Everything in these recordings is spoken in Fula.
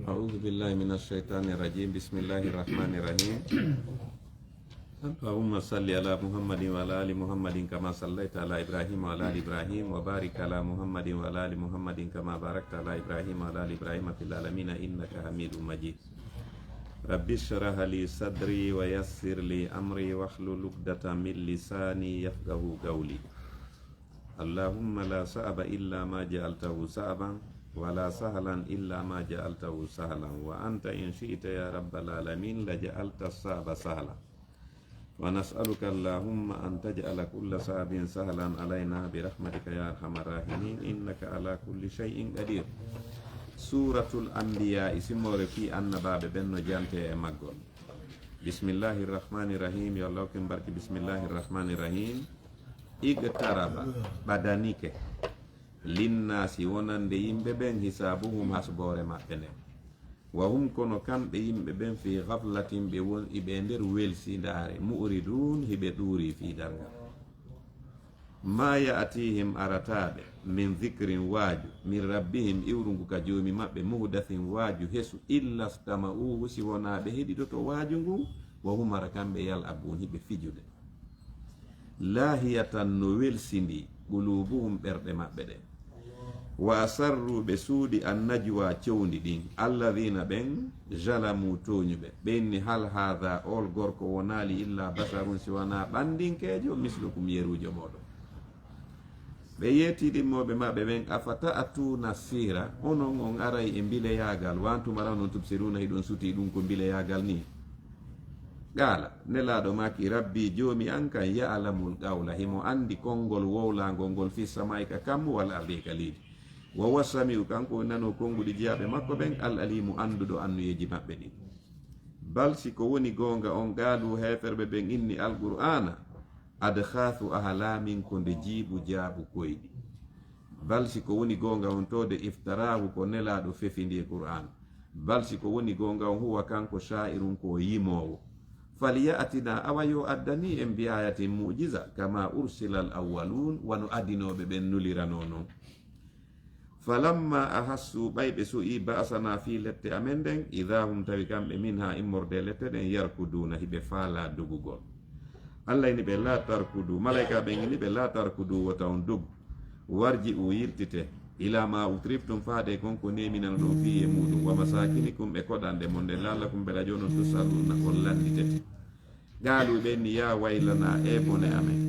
A'udzu billahi minasyaitonir rajim. Bismillahirrahmanirrahim. Allahumma salli ala Muhammadin wa ala ali Muhammadin kama sallaita ala Ibrahim wa ala ali Ibrahim wa barik ala Muhammadin wa ala ali Muhammadin kama barakta ala Ibrahim wa ala ali Ibrahim fil alamin innaka Hamidum Majid. Rabbi shrah li sadri wa yassir li amri wahlul 'uqdatam min lisani yafqahu qawli. Allahumma la sa'aba illa ma ja'altahu sa'ban wala sahlan illa ma ja'altahu sahlan wa anta in syi'ta ya rabbal alamin la ja'alta as-sa'ba sahlan wa nas'aluka Allahumma an taj'ala kulla sa'bin sahlan alaina bi rahmatika ya arhamar rahimin innaka ala kulli shay'in qadir. Suratul Anbiya isimore fi annababe benno jante e maggol. Bismillahirrahmanirrahim. Ya Allah ken barki bismillahirrahmanirrahim. Igtaraba badanike linnasi wonande yimɓe ɓen hisabuhum hasbore maɓɓe nden wa hum kono kamɓe yimɓe ɓen fi gaflatin ɓe won iɓe nder welsidare muridun hiɓe ɗuuri fi dargal ma ya'tihim arataɓe min dhikrin waaju min rabbihim iwrungu ka joomi maɓɓe muhdathin waaju hesu illa stama'uhu si wonaɓe heɗiɗoto waaju ngu wa humara kamɓe yal abun hiɓe fijude lahiyatan no welsindi qulubuhum ɓerɗe maɓɓe ɗen wa asarru ɓe suudi annajwa cewndi ɗin alladhina ɓen jalamu toñuɓe ɓenni hal hadha ol gorko wonali illa basarun si wona ɓandinkejo mislukum yerujo moɗon ɓe yettiɗimmoɓe maɓe ɓen afata atuna sira onon on aray e bileyagal wantumara non tubsiruna hiɗon suti ɗum ko bileyagal ni qala nelaɗo maki rabbi joomi an kan ya'lamul qawla himo andi konngol wowlangol ngol fi samai ka kammu wal ardi ka leydi wa wasamiu kanko nano konguɗi jeyaɓe makko ɓen al alimu anduɗo annuyeji maɓɓe ɗin bal si ko woni gonga on qaalu heferɓe ɓen inni alqur'ana adkhathu ahlamin ko nde jiiɓu jaabu koyɗi bal si ko woni gonga on tode iftarahu ko nelaɗo fefindi e qur'an bal si ko woni gonga on huwa kanko sha'irun ko yimowo falyatina awayo addani en bi ayatin mu'jiza kama ursila al awwalun wano adinoɓe ɓen nulirano non falamma ahassu ɓayɓe su'i ba'sana fi lette amen ɗen idha hum tawi kamɓe min ha immorde lette ɗen yarkuduna hiɓe faala dugugol allah ini ɓe la tarkudu malaika ɓen ini ɓe la tarkudu wota on dug warji u yirtite ila ma utriftum faade konko neminan ɗon fi e muɗum wa masakinikum ɓe koɗande mon nde lallakum ɓeɗa jonon tusaluna on landitete gaalu ɓenni ya waylana e bone amen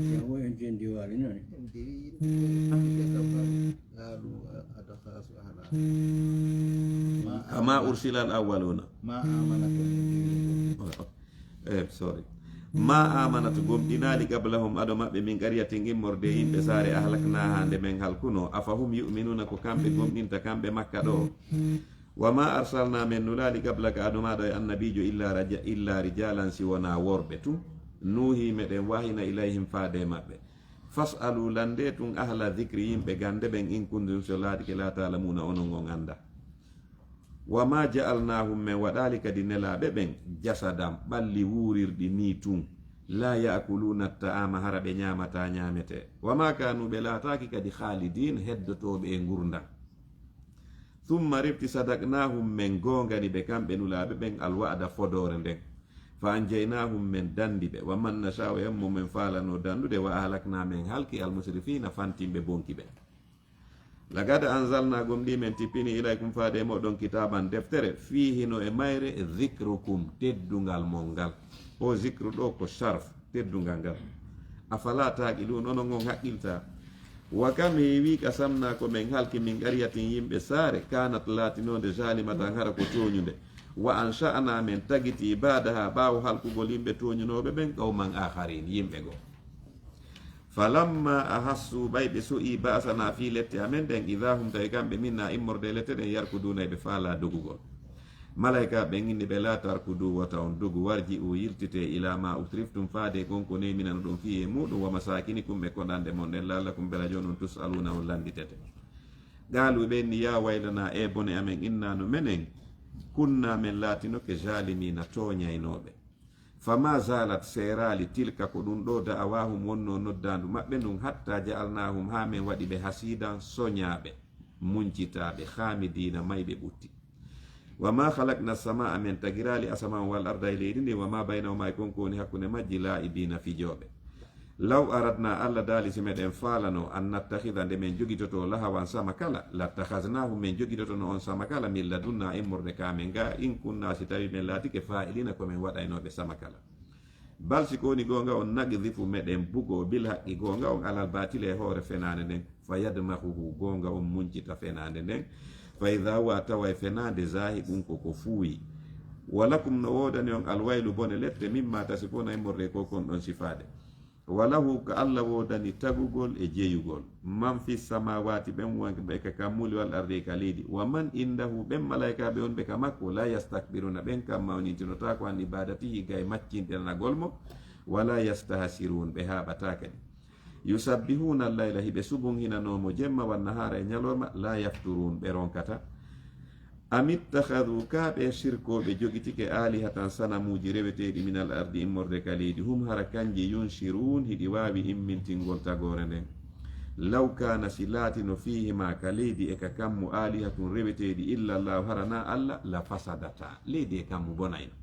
kama ursilal awwaluna ma amanatu gomɗinali gablahum aɗo maɓɓe min qaryatin immorde yimɓe saare ahlakna hande men halkuno afahum yu'minuna ko kamɓe gomɗinta kamɓe makka ɗo wa ma arsalna men nulali gablaka aɗo maɗo e annabijo illa rijalan si wona worɓe tu nuhi meɗen wahina ilayhim faade maɓɓe fas'alu lande tun ahla dhicri yimɓe gande ɓen in kuntum so laatike la talamuna onon on anda wa ma ja'alnahum men waɗali kadi nelaɓe ɓen jasadam ɓalli wurirɗi ni tun la ya'kuluna ta'ama hara ɓe ñamata ñamete wa ma kanu ɓe laataki kadi khalidin heddotoɓe e gurdam thumma rifti sadaqnahum men gongani ɓe kamɓe nulaɓe ɓen alwa'da fodore nden fa anjaynahum men dandi ɓe wa man nasha'u yammo men falano dandude wa ahlakna men halki almusrifina fantimɓe bonki ɓe lagada anzalna gomɗi men tippini ilaykum faade moɗon kitaban deftere fihino e mayre dhikrukum teddungal mon ngal o zicru ɗo ko sharf teddungal ngal afala taqilun onon on haqqilta wa kam heewi ka samna ko men halki min qaryatin yimɓe saare kanat latinode jalimatan hara ko toñude wa ansha'na men tagiti badaha ɓawo halkugol yimɓe toñunoɓe ɓen qawman akharin yimɓe go falamma ahassu ɓayɓe so'i ba'sana fi lette amen ɗen idha hum tawi kamɓe minna immorde lette ɗen yarkuduna ɓe faala dogugol malaika ɓen inni ɓe la tarkudu wata on dogu warji o yirtite ila ma utriftum faade gonko neminano ɗon fi e muɗum wa masakinikum ɓe koɗande mon ɗen lallakum bela jonon tusaluna on landitete gaalu ɓenni ya waylana e bone amen innano menen kunna men laatinoke jalimina toñaynoɓe fama zalat serali tilka ko ɗum ɗo da'awahum wonno noddandu maɓɓe ndun hatta ja'alnahum ha min waɗi ɓe hasidan soñaɓe muncitaɓe hamidina mayɓe ɓutti. wama halakna sama amen tagirali asaman wal arda e leydi ndi wama baynahuma e konkoni hakkunde majji la'ibina fijoɓe. law aradna allah daali si meɗen falano an nattahida nde min jogitoto lahawan sama kala lattahasnahu min jogitotono on sama kala min ladunna immorde kamen ga in kunna si tawi min laatike fa'ilina komin waɗaynoɓe sama kala. bal si koni gonga on nagdifu meɗen bugo bil haqqi gonga on alal batile e hoore fenade nden fa yadmahuhu gonga on muncita fenade nden fa idha huwa tawa e fenade zahidun koko fuuyi. walakum no wodani on alwaylu bone lette mimma tasifuna immorde ko kon ɗon sifade. walahu ko allah wodani tagugol e jeyugol man fi samawati ɓen wonɓe ɓe ka kammuli wal ardi ka leydi wa man indahu ɓen malaikaɓe on ɓe ka makko la yastakbiruna ɓen kam mawnintinota ko an ibadatihi gay maccinɗenagol mo wala yastahsirun ɓe haɓata kadi. yusabbihuna allayla hiɓe subun hinanomo jemma wannahara e ñalorma la yafturun ɓe ronkata. amittahadu kaɓe sirkoɓe jogitike alihatan sanamuji reweteɗi minal ardi immorde ka leydi hum hara kanji yunshirun hiɗi wawi immintingol tagore nden. law kana si laatino fihima ka leydi e ka kammu alihatun reweteɗi illallahu harana allah la fasadata leydi e kammu bonayno.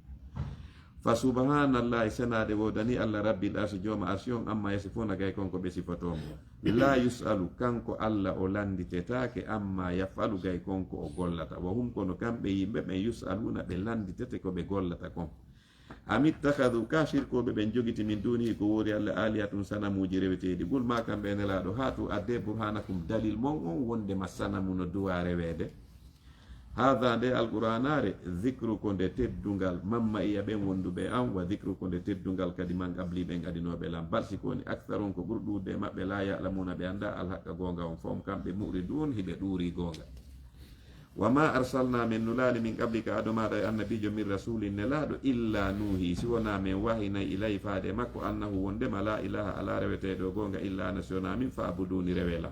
fa subhanallahi senade wodani allah rabbil arsi joma arsi on amma yasifuna gay konko ɓe sifotomo. la yusalu kanko allah o landitetake amma yafalu gay konko o gollata wa hum kono kamɓe yimɓe ɓen yusaluna ɓe landitete ko ɓe gollata kon. amittahadu ka shirkoɓe ɓen jogiti min dunihi ko wori allah alihatun sanamuji reweteɗi ɓul ma kamɓe nelaɗo hatu adde burhanakum dalil mon on wondema sanamu no duwa rewede. hada nde alquranare zicru ko nde teddungal mamma iya ɓen wonduɓe an wa zicru ko nde teddungal kadi man qabli ɓen adinoɓe lam balsi koni actaron ko ɓurɗude maɓɓe la yalamuna ɓe anda alhaqqa gonga on fom kamɓe muridun hiɓe ɗuuri gonga. wama arsalna min nulali min qablika adomaɗo e annabijo min rasulin nelaɗo illa nuhi si wona min wahinayi ilay faade makko annahu wondema la ilaha ala reweteɗo gonga illa nasiona min fa abuduni rewela.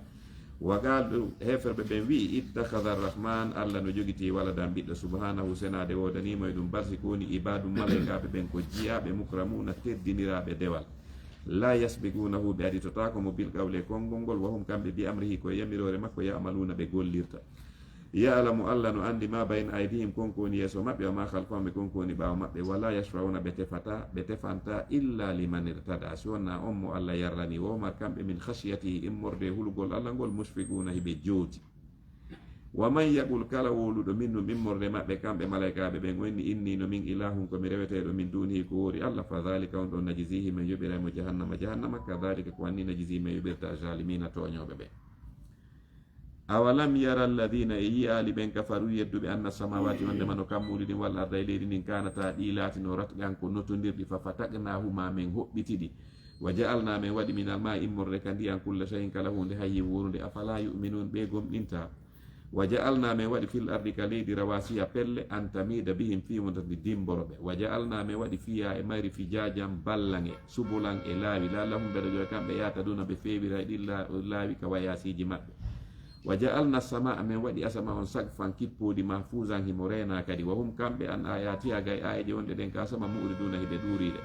wagal heferɓe ɓen wi ittahada arrahman allah no jogiti waladan ɓiɗɗo subhanahu senade wodanimo e ɗum barsi koni ibadu malaikaɓe ɓen ko jiyaɓe mukramuna teddiniraɓe dewal la yasbigunahu ɓe aditotako mo bil qawle konngol ngol wahum kamɓe bi amrihi koye yamirore makko yamaluna ɓe gollirta. ya'lamu allah no andi ma bayna aydihim konkoni yeeso maɓɓe wa ma khalfahum ɓe konkoni ɓawo maɓɓe wala yashfauna ɓe tefanta illa liman irtada si wonna on mo allah yarlani womar kamɓe min khasiyatihi immorde hulugol allah ngol musfiquna hiɓe jooti. wa man yaqul kala woluɗo min ɗum immorde maɓɓe kamɓe malaikaɓe ɓen wonni inni no min ilahum komi reweteɗo min dunihi ko wori allah fa dhalika on ɗon najizihi min yoɓiraymo jahannama kadhalika ko wanni najizi min yoɓirta zalimina toñoɓe ɓe. awalam yara alladina e yiyali ɓen kafaru yedduɓe anna samawati wondema no kammuli ɗin walla arda e leydi ɗin kanata ɗi laatino ratgan ko notodirɗi fa fataknahuma min hoɓɓitiɗi wa ja'alna min waɗi minal ma immorde ka ndiyan kulla shayin kala hunde hayyi wurude afala yu'minun ɓe gomɗinta. wa ja'alna min waɗi fil ardi ka leydi rawasiya pelle an tamida bihim fiwodadi dimboroɓe wa ja'alna min waɗi fiya e mayri fijajam ballange subulan e laawi lallahum ɓeɗo joy kamɓe yata duna ɓe fewira e ɗi laawi ka wayasiji maɓɓe. wa ja'alna samaa min waɗi asama on sagfan kippudi mahfusan himo rena kadi wa hum kamɓe an ayatiha gay ayeje wonɗe ɗen ka sama muriduna hiɓe ɗuuriɗe.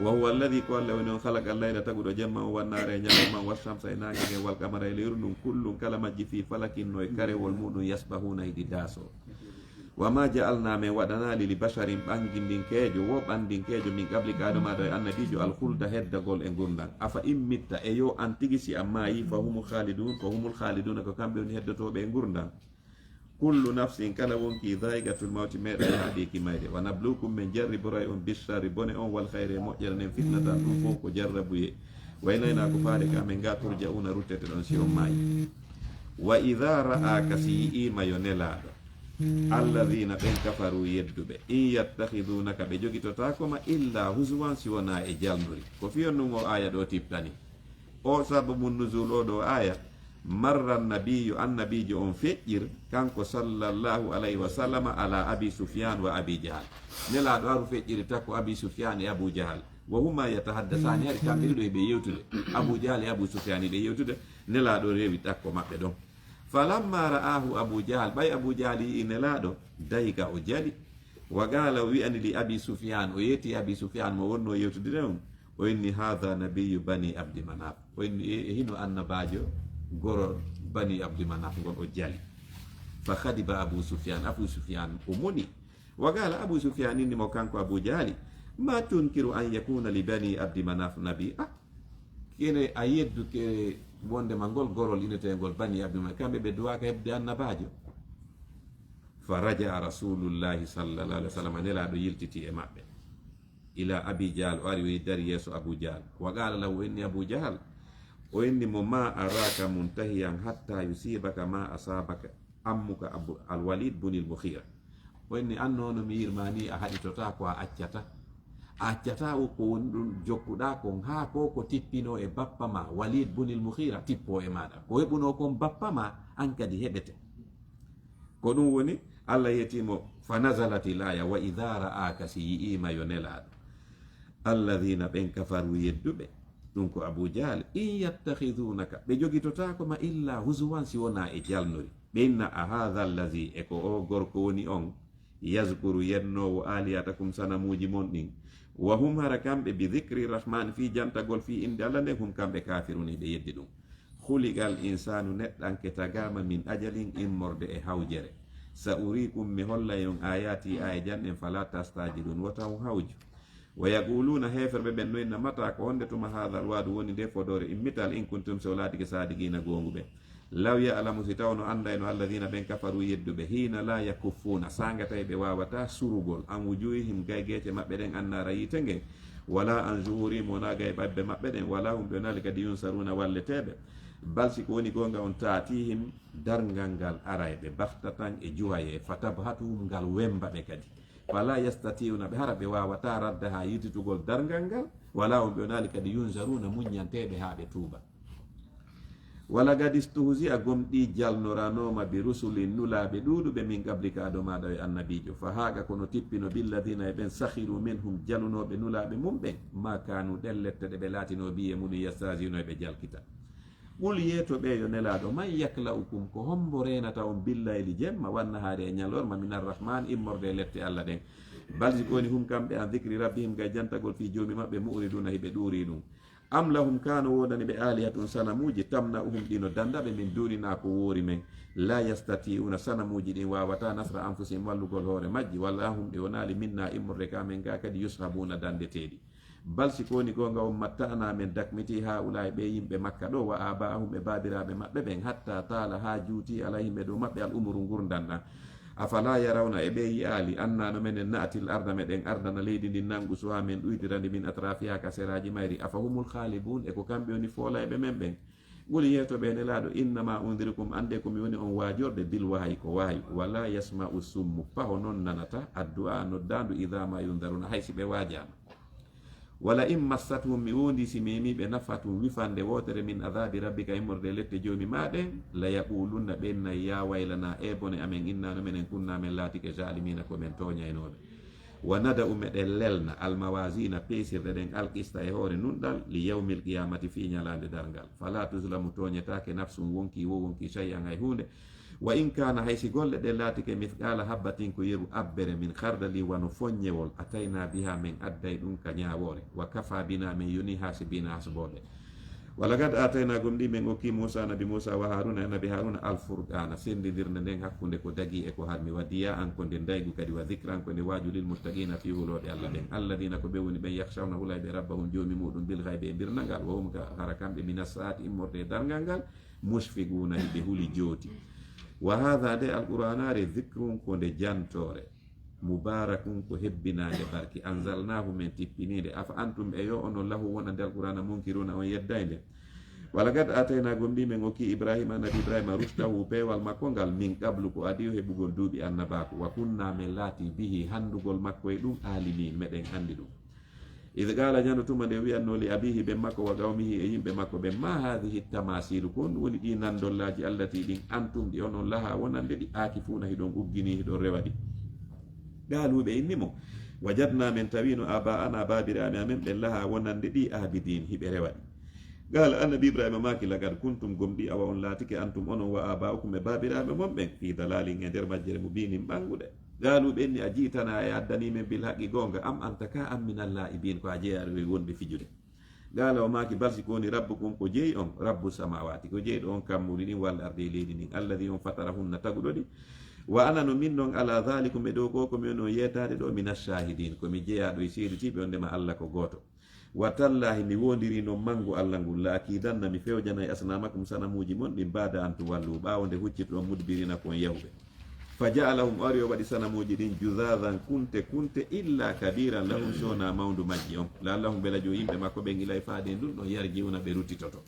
wa huwa alladi ko allah woni on khalaqa allayla taguɗo jemma o wannare ñalawman washamsa e nagege wal qamara e leyru ɗum kullum kala majji fi falakin no e karewol muɗum yasbahuna hiɗi daso. wama ja'alna min waɗanali li basharin ɓangindinkejo wo ɓandinkejo min qablika adomaɗo e annabijo alhulda heddagol e gurdal afa immitta e yo an tigi si amma yi fa humul khalidun ko humul khaliduna ko kamɓe woni heddotoɓe e gurdal. kullu nafsin kala wonki dhaiqatul mawti meɗen haɗiki mayde wa nablukum min jarriboray on bissari bone on wal khayre moƴƴere nden fitnatan ɗum fof ko jarrabuye waynayna ko faade ka min ga turja'una ruttete ɗon si on maayi. wa idha ra'aka si yi'ima yo nelaɗo alladhina ɓen kafaru yedduɓe in yattakhidunaka ɓe jogitotakoma illa huswan si wona e jalnuri ko fiyonnum o aya ɗo tiptani o sababu nuzul o ɗo aya marra nabiyu annabijo on feƴƴir kanko sallallahu alayhi wa sallam ala abi sufyan wa abi jahal nelaɗo aru feƴƴiri takko abi sufyan e abu jahal wa huma yatahaddasani hari kamɓe ɗiɗo eɓe yewtude abu jahal e abu sufyan ɗe yewtude nelaɗo rewi takko maɓɓe ɗon. falamma ra'ahu abu jahal ɓay abu jahal yi nelaɗo dayiga o jali wa qala wi'ani li abi sufyan, o yeti abi sufyan mo wonno yewtudire on, o inni hadha nabiyyu bani abdi manaf, o inni hino annabajo goro bani abdi manaf gon o jali. Fa khadiba abu sufyan o moni. Wa qala abu sufyan inni mo kanko abu jali, ma tunkiru an yakuna li bani abdi manaf nabi. Kene a yeddu ke wonde ma ngol gorol inetengol bani abdi manaf kamɓe ɓe duwaka hebde annabajo. Fa raja rasulullahi sallallahu alaihi wasallam, nelaɗo yiltiti e maɓɓe ila abi jahal, o ari o dari yeeso abu jahal. Wa qala lahu, inni abu jahal, o inni mo ma araka muntahiyan hatta yusibaka ma asabaka ammuka alwalid bunil mukhira. O inni annono mi yirmani a haɗitota ko a accata o ko woni ɗum jokkuɗa kon ha ko tippino e bappa ma walid bunil mukhira tippo e maɗa, ko heɓuno kon bappa ma an kadi heɓete. Ko ɗum woni Allah yetimo fa nazalati laya wa idha ra'aka, si yi'ima yo nelaɗo, alladhina ɓen kafaru yedduɓe ɗum ko abu jahal, in yattakhidunaka, ɓe jogitotako ma illa huzuwan, si wona e jalnori. ɓe inna a hadha allazi, e ko o gorko woni on, yazkuru yennowo aliyatakum sanamuji mon ɗin, wa hum hara kamɓe bi dhikri rahman, fi jantagol fi inde Allah nden, hum kamɓe kafiruni, ɓe yeddi ɗum. Khuliqal insanu, neɗɗanke tagama min ajalin, immorde e hawjere. Sa urikum, mi holla yon ayati aya janɗen, fala tastajilun, wotaw hawju. Wa yaquluna, heferɓe ɓen noyna mata, ko honde tuma hadal wadu woni nde fodore immital, in kuntum so laatike sadigina gonguɓe. Law ya'lamu, si tawno anda no alladhina ɓen kafaru yedduɓe, hina la yakuffuna, sangatay ɓe wawata surugol, an wujuhihim gaygete maɓɓe ɗen, annara yite ngen, wala an zuhurim, wona gay ɓabbe maɓɓe ɗen, wala hum ɓe nali kadi yunsaruna walleteɓe. Bal si ko woni gonga on taatihim, darngal ngal arayɓe bahtatan e juwaye, fatabhatuhum, ngal wembaɓe kadi, fala yastatiuna, ɓe hara ɓe wawata radda ha yititugol darngal ngal, wala hum ɓe nali kadi yunsaruna, muñanteɓe ha ɓe tuuba. Wala gadistuhusi a gomɗi jalnoranoma bi rusulin, nulaɓe ɗuɗuɓe min qablika aɗo maɗa e annabijo, fa haga kono tippino billadina e ɓen sakhiru minhum, jalunoɓe nulaɓe mum ɓen, ma kanu ɗen lette ɗe ɓe latino biye mum yastasino e ɓe jalkita. Qul yeeto ɓe yo nelaɗo, man yaklaukum, ko hombo renata on billayli jemma wanna haade e ñalorma, min arrahman, immorde lette Allah ɗen. Balsi koni hum kamɓe an dhikri rabbihim, gay jantagol fi joomi maɓɓe, mu'riduna hiɓe ɗuuri ɗum. Am lahum kano wodani ɓe alihatun, sanamuji tamna'uhum ɗino dandaɓe min dunina ko woori men, la yastati'una, sanamuji ɗin wawata nasra anfusihim, wallugol hoore majji, walla hum ɗi wonali minna immorde kamen ga kadi yushabuna dandeteɗi. Balsi koni gonga on matta'ana men dakmiti ha ulay ɓe yimɓe makka ɗo, wa aba'ahum e babiraɓe maɓɓe ɓen, hatta taala ha juuti alayhim ɓe ɗo maɓɓe al umuru gurdan ɗan. Afala yarawna, e ɓe yi'ali, annano menen na'atil arda meɗen ardana leydi ndin nangusuha men ɗuytirandi min atrafiha ka seraji mayri, afahumul khalibun, e ko kamɓe woni foolayɓe men ɓen. Ɓuri yeeto ɓe nelaɗo, innama undirikum, ande komi woni on wajorde, bil wahayi, ko wahayi, wala yasma'u summu, paho non nanata addu'a noddandu, idha ma yundaruna, haysi ɓe wajama. Wala in massathum, mi wondi si memiɓe nafatum wifande wotere min adhabi rabbika, immorde lette jomi maɗen, la yaqulunna, ɓenna ya waylana, e bone amen, innano menen kunna men laatike zalimina, ko men toñaynoɓe. Wa nada'u, meɗen lelna almawasina, peesirɗe ɗen, alqista e hoore nunɗal, li yawmil qiyamati, fi ñalande dargal, fala tuzlamu, toñetake nafsum wonki wo wonki shay'an hay hunde. Wa in kana, haysi golle ɗe laatike mithqala habbatin, ko yeru abbere min khardali, wano foññewol, atayna biha, men adday ɗum ka ñawore, wa kafa bina, min yoni hasibina hasboɓe. Wala gad atayna gomɗi men okki Musa, nabi Musa, wa Haruna, nabi Haruna, alfurqana, sendidirde nden hakkunde ko dagi e ko harmi, wa diya an ko nde daygu kadi, wa dhikran ko nde waju lil muttaqina, fi huloɓe Allah ɓen, alladina ko ɓe woni ɓen, yakhshawna hulayɓe rabbahum, jomi muɗum, bil ghaibi, e birnagal, wa hum hara kamɓe minas saati, immorde e dargal ngal, mushfiquna, hiɓe huli jooti. Wa hadha de alquranare dhikrun, ko nde jantore, mubarakun, ko hebbinade barki, anzalnahu, men tippinide, afa antum e yo onon lahu wonande alqurana munkiruna, on yeddayde. Wala gad atayna gomɗi men okki Ibrahima, nabi Ibrahima, rushdahu, pewal makko ngal, min qablu, ko adi o heɓugol duuɓi annabako, wa kunna men laati bihi, handugol makko e ɗum, alimin, meɗen andi ɗum. Idh qala, ñando tuma nde wiyanno li abihi, ɓen makko, wa qawmihi, e yimɓe makko ɓen, ma hadihi tamasilu, ko woni ɗi nandollaji allati ɗin, antum ɗi onon laha wonande ɗi, akifuna, hiɗon uggini, hiɗon rewaɗi. Galuɓe innimo, wajadna, men tawino aba ana, babiraɓe amen ɓen laha wonande ɗi, abidin, hiɓe rewaɗi. قال النبي إبراهيم ماكي لقد كنتم قمدي أو أن لا تكي أنتم أنو وآباؤكم بابر ممن في ضلال ندر مجر مبين بانغود قالوا بإني أجيتنا يا أدني من بالحق غونغ أم أنت كأم من اللائبين كو أجي أرويون بفجر قال وماكي بل سيكوني ربكم كو جي رب السماوات كو جي أم كمولين والأرض ليدين الذي فطرهن تقولي وأنا نمن على ذلك مدوكوكم ينو يتاري دو من الشاهدين كو مجي أدو يسير تيبي عندما الله كو غوتو watallahi mi wondiri no mangu Allah ngol laakidanna mi fewjana e asnamakum sanamuji mon ɗi mbada an to wallu ɓawde huccito on mudbirina kon yawɓe fa ja'alahum ari o waɗi sanamuji ɗin judadan kunte illa kabiran lahum sona mawdu majji on lallahum bela jo yimɓe makko ɓe gila e faade ndun ɗon yarjiuna ɓe ruttitoto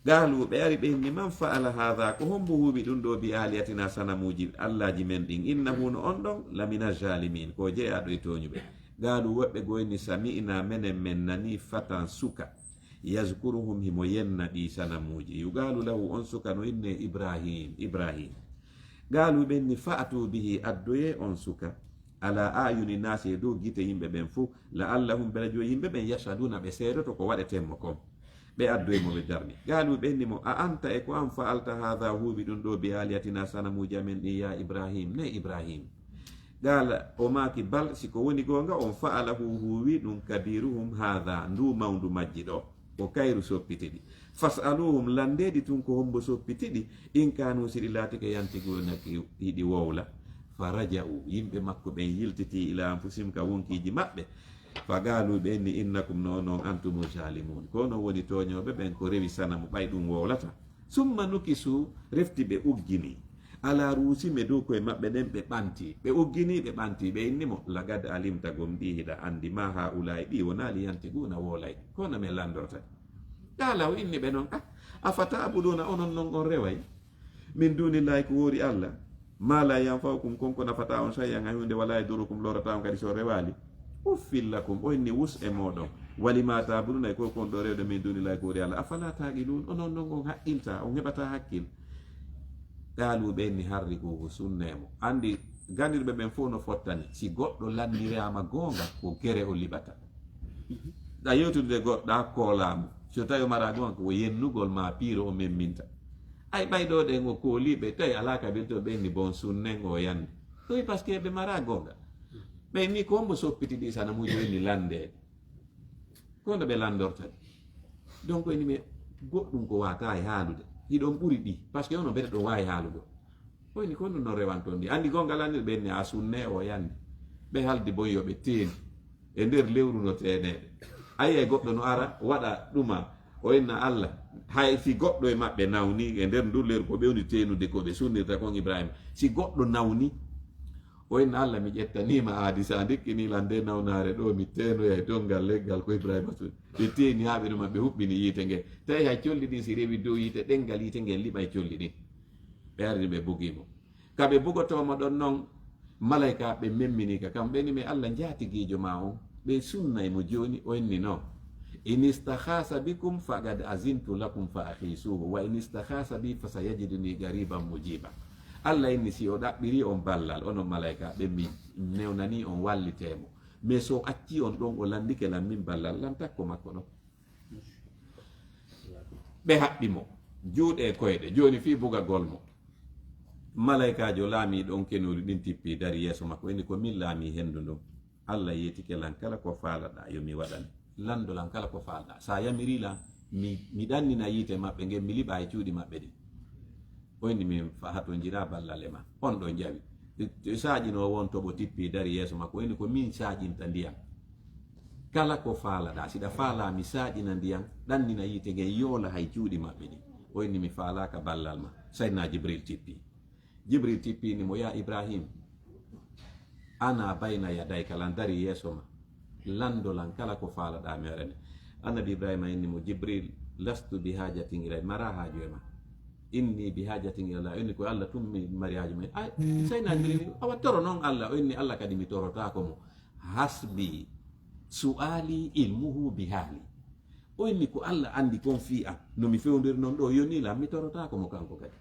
galu ɓe ari ɓe inni man fa'ala hadha ko hombo huuɓi ɗum ɗo bi aliyatina sanamuji allaji men ɗin innahu no on ɗon lamina jalimin ko jeeyaɗo e toñuɓe galu woɓɓe goyni sami'na menen men nani fatan suka yazkuruhum himo yenna ɗi sanamuji yugalu lahu on suka no inne ibrahim galu ɓenni fa'atu bihi addoye on suka ala ayuni nasi e dow gite yimɓe ɓen fo la'allahum bela jo yimɓe ɓen yashaduna ɓe seedoto ko waɗetenmo kon ɓe addoye mo ɓe darni galu ɓenni mo a anta e ko an fa'alta hadha huuɓi ɗum ɗo bi aliyatina sanamuji amen ɗi ya ibrahim ne ibrahim gala o maki bal siko woni gonga on fa'alahu huwi ɗum kabiruhum hadha ndu mawndu majji ɗo o kayru soppitiɗi fas'aluhum landedi tun ko hombo soppitiɗi in kanu siɗi laatike yantigonaki hiɗi wowla faraja'u yimɓe makko ɓen yiltiti ila anfusim ka wonkiji maɓɓe fa galu ɓenni innakum nonon antumu jalimun kono woni toñoɓe ɓen ko rewi sanamu ɓay ɗum wowlata summa nukisu refti ɓe uggini ala ruusime dow koye maɓɓe ɗen ɓe ɓanti ɓe uggini ɓe ɓanti ɓe innimo lagad alimta gom ɗi hiɗa andi ma ha ulay ɗi wonali yanti guna wolay kono min landorta kala o inni ɓe noon a fata abuduna onon noon on reway min dunillahi ko woori allah ma la yanfawkum konko nafata on shay'an hay hunde wala yadurukum lorata on kadi so rewali uffillakum o inni wus e moɗon walima tabuduna e kokon ɗo rewde min dunillahi ko woori allah afala taqilun onon noon on haqqilta on heɓata hakkil galu ɓenni harri ko sunnemo andi gandirɓe ɓen fof no fottani si goɗɗo landirama gonga ko gere o liɓata ɗa yewtude goɗɗa koolamo so tawi o mara gonga ko yennugol ma piiro o memminta ay ɓayɗo ɗen o kooliɓe tawi ala kaɓirto ɓenni bon sunnen o yande ɗoy par ce que ɓe mara gonga ɓenni ko hombo soppiti ɗi sanamuji wenni landede kono ɓe landortani donc eni mi goɗɗum ko wata e haalude hiɗon ɓuri ɗi par ce que ono mbete ɗon wawi haalugo oyni ko ɗum no rewanton ɗi andi gonga landir ɓenni a sunne o yande ɓe haldi bon yoɓe teeni e nder lewru no teneɗe ayi e goɗɗo no ara waɗa ɗuma o inna allah hay si goɗɗo e maɓɓe nawni e nder ndu lewru ko ɓewni tenude ko ɓe sunnirta kon ibrahima si goɗɗo nawni o inna allah mi ƴettanima aadi sa dikkinilan nde nawnare ɗo mi tenoya e dongal leggal ko ibrahima sun ɓe teeni ha ɓe ɗuma ɓe huɓɓini yiite nge tawi hay colli ɗin si rewi dow yiite ɗengal yiite ngel liɓa e colli ɗin ɓe arini ɓe bugimo kaɓe bugotomo ɗon noon malayka ɓe memminika kam ɓeni mi allah jaatigijo ma on ɓe sunnay mo joni o inni noon in istahasa bikum faqad azintu lakum fa ahisuhu wa in istahasa bi fa sayajiduni gariban mujiba allah inni si o ɗaɓɓiri on ballal onon malayka ɓe mi newnani on wallitemo mais so acci on ɗon o landike lan min ballal lan takko makko ɗon ɓe haɓɓimo juuɗe koyɗe joni fi bugagol mo malaykajo laami ɗon kenuri ɗin tippi dari yeeso makko inni ko min laami hendu ndon allah yetike lan kala ko faalaɗa yomi waɗani lando lan kala ko faalaɗa sa yamiri lan mi ɗannina yiite maɓɓe ngen mi liɓa e cuuɗi maɓɓe ɗin o inni min hato jira ballale ma on ɗon jawi saƴino won toɓo tippi dari yeeso makko inni ko min saƴinta ndiyam kala ko faalaɗa siɗa faala mi saƴina ndiyam ɗannina yiite ngen yoola hay cuuɗi maɓɓe ɗin o inni mi faalaka ballal ma sayna jibril tippi ni mo ya ibrahim ana bayna yaday kalan dari yeeso ma landolan kala ko faalaɗa merene annabi ibrahima inni mo jibril lastu bi hajatin ilay mara haaju e ma inni bi hajatin ila inni ko allah tummi mari haaju ma ay sayna jibril awa toro noon allah o inni allah kadi mi torotako mo hasbi su'ali ilmuhu bi haali o inni ko allah andi kon fi am no mi fewndiri noon ɗo yonila mi torotako mo kanko kadi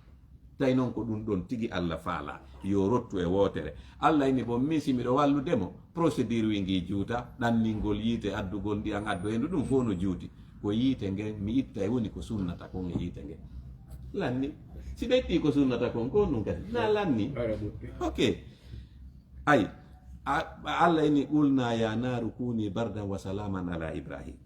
tawi noon ko ɗum ɗon tigi allah faala yo rottu e wootere allah inni bon min si miɗo walludemo procédure wingi juuta ɗanningol yiite addugol ndiyam addu hendu ɗum fof no juuti ko yiite nge mi itta e woni ko sunnata kon e yiite nge lanni si ɓetti ko sunnata kon ko ɗum kadi na lanni ok ay Allah ini qulna ya naru kuni bardan wa salaman ala Ibrahim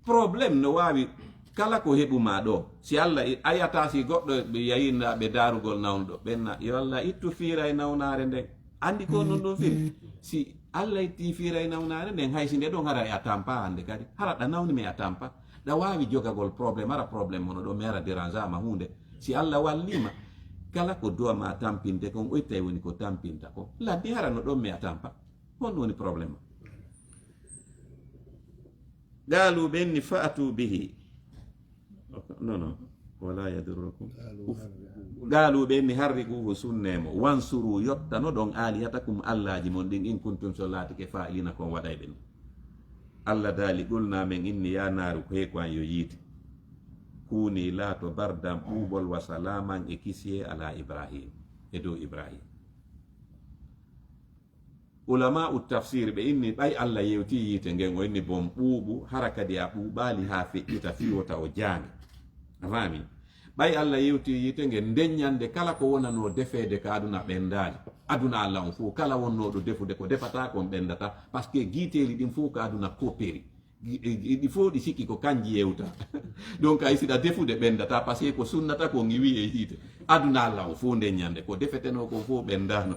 probléme no wawi kala ko heɓuma ɗo si Allah ayata si goɗɗo ɓe yayinnaɓe darugol nawnuɗo ɓenna yo Allah ittu fiira e nawnare nden andi ko non ɗum firi si Allah itti fiira e nawnare nden haysi nde ɗon hara e a tampa hande kadi hara ɗa nawni mi a tampa ɗa wawi jogagol probléme ara probléme mono ɗo mi ara dérange ama hunde si Allah wallima kala ko duwama tampinte kon o itta woni ko tampinta ko laddi hara no ɗon mi a tampa hon woni probléme galu ɓenni fa'atu bihi non wala yadurrukum galu ɓenni harriguhu sunnemo wansuru yottano ɗon alihatakum allaji mon ɗin in kuntum so laatike fa'ilina kon waɗay ɓen Allah daali qulna men inni ya naru ko he ko an yo yiiti kuni laato bardam ɓuuɓol wa salaman e kisiye ala Ibrahim e dow Ibrahim ulama u tafsir ɓe inni ɓay Allah yewti yiite ngen o inni bon ɓuuɓu hara kadi a ɓuuɓali ha feƴƴita fiwota o jaami afami ɓay Allah yewti yiite ngen ndeññande kala ko wonano defede ko aduna ɓendali aduna Allah on fof kala wonnoɗo defude ko defata kon ɓendata par ce que guiteli ɗin fof ko aduna kopperi ɗi fof ɗi sikki ko kanji yewta donc ay siɗa defude ɓendata par ce que ko sunnata ko ngi wi e hiite aduna Allah on fof ndeññande ko defeteno ko fof ɓendano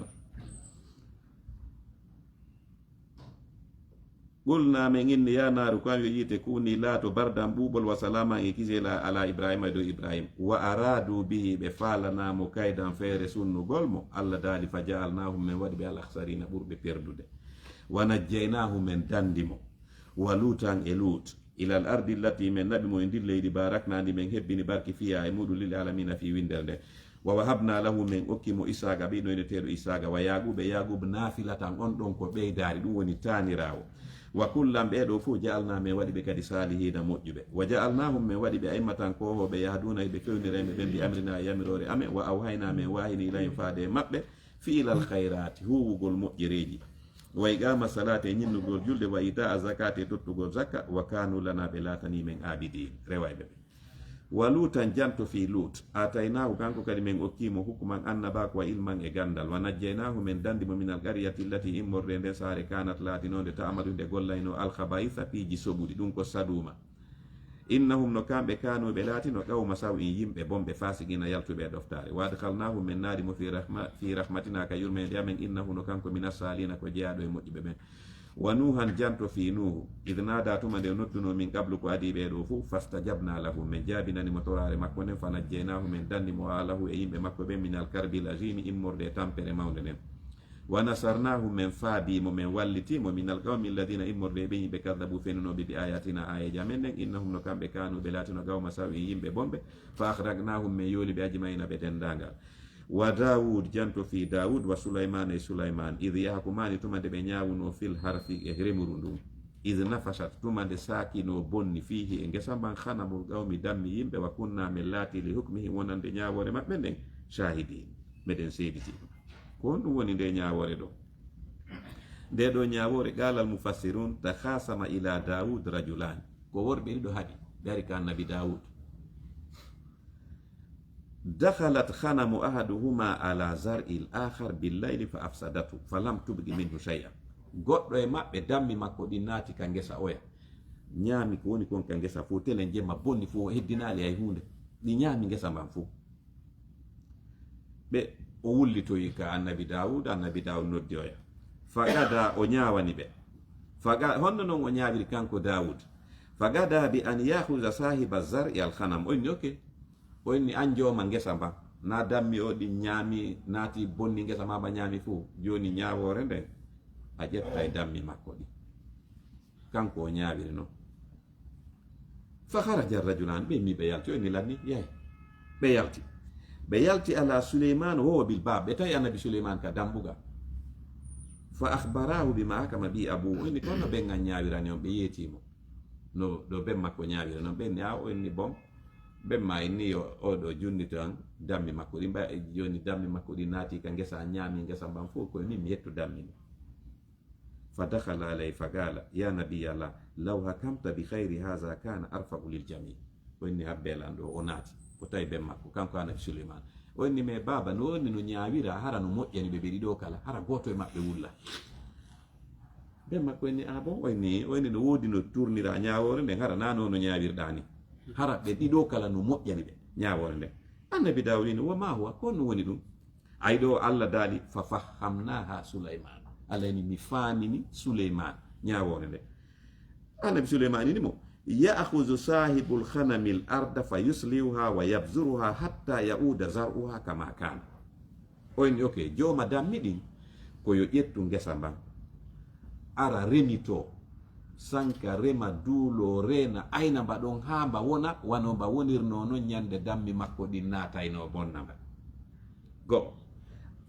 qulna men inni ya naru kan yo yiite kuni laato bardan ɓuuɓol wa salama e kisela ala Ibrahima e dow Ibrahim wa aradu bihi ɓe falanamo kaydan feere sunnugol mo Allah daali fa jaalnahum men waɗi ɓe al akhsarina ɓurɓe perdude wa najjaynahum men dandimo wa lutan e lut ila al ardi allati men naɓi mo e ndin leydi baraknandi men hebbini barki fiya e muɗum lil alamina fi windere nde wa wahabna lahu men okkimo isaga ɓeyɗo ene teɗo isaga wa yaquɓe nafilatan on ɗon ko ɓeydari ɗum woni tanirawo wa kullam ɓeɗo fof jaalna men waɗi ɓe kadi salihina moƴƴuɓe wa jaalnahum men waɗi ɓe aimmatan kohoɓe yahduna eɓe fewnireme ɓen mbi amrina yamirore amen wa awhayna men wahini ilayhim faade maɓɓe fiilal hayrati huwugol moƴƴereji wa iqama salate ñinnugol julde wa ita a zakate tottugol zakka wa kanu lana ɓe latani men abidin rewayɓe ɓe wa lutan janto fi lut ataynahu kanko kadi men okkimo hukman annabako wa ilman e gandal wa najjaynahu men dandimo min al qaryati allati immorde nden saare kanat laatinode ta'amadu nde gollayno alkhabaitha piiji soɓuɗi ɗum ko saduma innahum no kamɓe kanuɓe laatino qawma saw in yimɓe bomɓe fasigina yaltuɓe e ɗoftare wa adkhalnahum men naarimo fi rahmatina ka yurmede amen innahu no kanko min assalina ko jeeyaɗo e moƴƴuɓe ɓen wa nuhan janto fi nuhu id nada tuma nde nodduno min qablu ko adi ɓeɗo fof fastajabna lahu men jaabinanimo torare makko nden fa najjaynahu men dandimo alahu e yimɓe makko ɓen min alkarbil agimi immorde e tampere mawde nden wa nasarnahu men faabimo men wallitimo min alqawmi alladina immorde ɓe yimɓe kadabu fenunoɓe bi ayatina ayeji amen nden innahum no kamɓe kanuɓe laatino gawma saw en yimɓe bomɓe fa akhragnahum men yooliɓe ajimayina ɓe dendagal wa Dawud janto fi Dawud wa Sulaiman e Sulaiman id yahkumani tuma nde ɓe ñawuno fil harfi e remuru ndun id nafashat tuma nde saakino bonni fihi e gesa mban hanamul qawmi dammi yimɓe wa kunna min laati li hukmihi wonande ñawore maɓɓe nden shahidin meɗen seediti ko on ɗum woni nde ñawore ɗo nde ɗo ñawore qalal mufassirun takhasama ila Dawud rajulani ko worɓe ɗiɗo haaɗi ɓe ari ka annabi Dawud dakhalat khanamu ahaduhuma ala zar'il akhar billayli fa afsadatu falam tubqi minhu shay'an goɗɗo e maɓɓe dammi makko ɗi naati ka ngesa oya ñaami ko woni kon ka ngesa fof telen jemma bonni fof heddinaali hay hunde ɗi ñaami ngesa mban fof ɓe o wullitoyi ka annabi Dawud noddi oya fagada o ñawani ɓe honno noon o ñawiri kanko Dawud fagada bi an yahuza sahiba zar'i al khanam o inni ok o inni an jooma ngesa mba na dammi o ɗi ñaami naati bonni ngesa ma ba ñaami fuu joni ñawore nden a ƴetta e dammi makko ɗi kanko o ñaawiri noon fa haraja rajulan ɓe mi ɓe yalti o inni lanni yey ɓe yalti ala Suleyman wowo bil bab ɓe tawi annabi Suleyman ka dambuga fa akhbarahu bima hakama bi abu o inni kono ɓen an ñaawirani on ɓe yeetimo no ɗo ben makko ñaawira noon ɓe inni a o inni bom ɓen ma inni oɗo junnito an dammi makko ɗi mba joni dammi makko ɗi naati ka ngesa ñaami ngesa mban fof koye min mi yetto dammi ni فدخل عليه فقال يا نبي الله لو حكمت بخير هذا كان أرفع للجميع وإني أبيل عنده وناتي وتاي بمكو كم كان سليمان وإني ما بابا نوني نياويرا هرا نموت يعني ببريدو كلا هرا غوتو ما بيولا bemma ko ni abo wayni no wodi no tournira nyaawore nde hara nano no nyaawirɗani hara ɓe ɗiɗo kala no moƴƴani ɓe nyaawore nde annabi dawudino wa ma huwa ko no woni ɗum ay ɗo allah daali fa fahamnaha sulayman allah ni mi faamini sulayman nyaawore nde annabi sulayman ni mo ya'khudhu sahibul khanamil arda fa yuslihuha wa yabzuruha hatta yauda zar'uha kama kana oyni okay joma dammi ɗin koyo ƴettu ngesa mban ara remito sanka rema duulo rena ayna mbaɗon ha mba wona wano mba wonirno non ñande dammi makko ɗi naatayno bonna mba go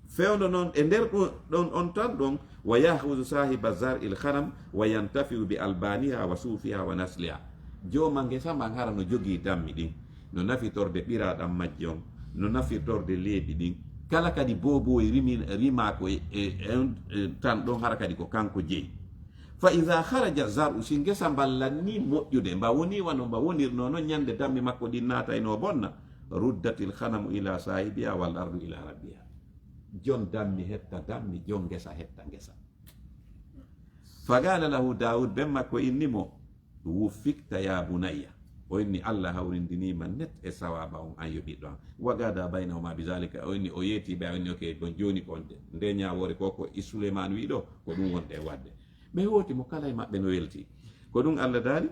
fewndo noon e nder ɗon on tan ɗon wa yahudu sahiba zar il khanam wa yantafiu bi albaniha wa suufiha wa nasliha joma ngesa mban hara no jogii dammi ɗin no nafitorde ɓiraɗam majji on no nafitorde leeɓi ɗin kala kadi boboy rima ko tan ɗon hara kadi ko kanko jeyi fa iza kharaja zaru si ngesa ballanni moƴƴude mba woni wano mba wonirno noon ñande dammi makko ɗi naatayno bonna ruddatil khanamu ila sahibiha wal ardu ila rabbiha jon dammi hetta dammi jon ngesa hetta ngesa fagala lahu daud ben makko innimo wufikta ya bunayya o inni allah hawrindinima net e sawaba on an yoɓiɗo an wagada baynahuma bizalika o inni o yeeti ɓe o inni ok bon joni kon nde ñawore koko i souleymane wiɗo ko ɗum wonde wadde ɓe hoti mo kala e maɓɓe no welti ko ɗum allah daali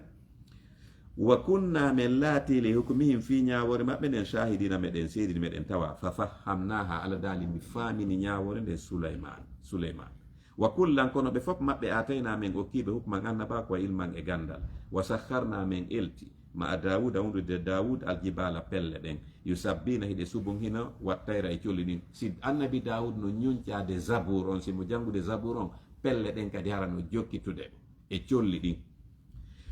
wa kunna min laati li hukmihim fi ñawore maɓɓe nden shahidina meɗen seedini meɗen tawa fa fahamnaha allah daali mi famini ñawore nden souleymane wa kullan kono ɓe fof maɓɓe atayna men okkiɓe hukman annaba ko ilman e gandal wa sakharna men elti ma a dawuda wondude dawud aljibala pelle ɗen yusabbina hiɗe subum hina wattayra e colli ɗin si annabi dawud no ñuncade zabour on simo jangude zabour on pelle ɗen kadi hara no jokkitude e colli ɗin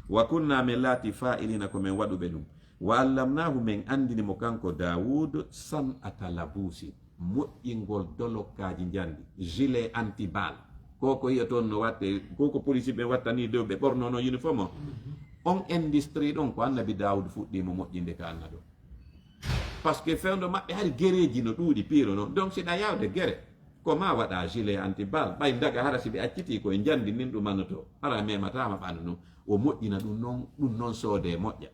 wa kunna min laati fa'ilina ko men waɗuɓe ɗum wa allamnahu men andini mo kanko dawud san atalabusi moƴƴingol dolokkaji jandi gilet antibal koko yiya toon no watte koko police ɓe wattani dow ɓe ɓornono uniforme o on industrie ɗon ko annabi dawud fuɗɗimo moƴƴinde ka anna ɗo par ce que fewndo maɓɓe hari guereji no ɗuuɗi piiro noon donc siɗa yawde guere ko ma waɗa gilet antibal ɓay daga hara si ɓe acciti koye jandi nin ɗumannoto hara mematama ɓandu ɗum o moƴƴina ɗum noon soode moƴƴa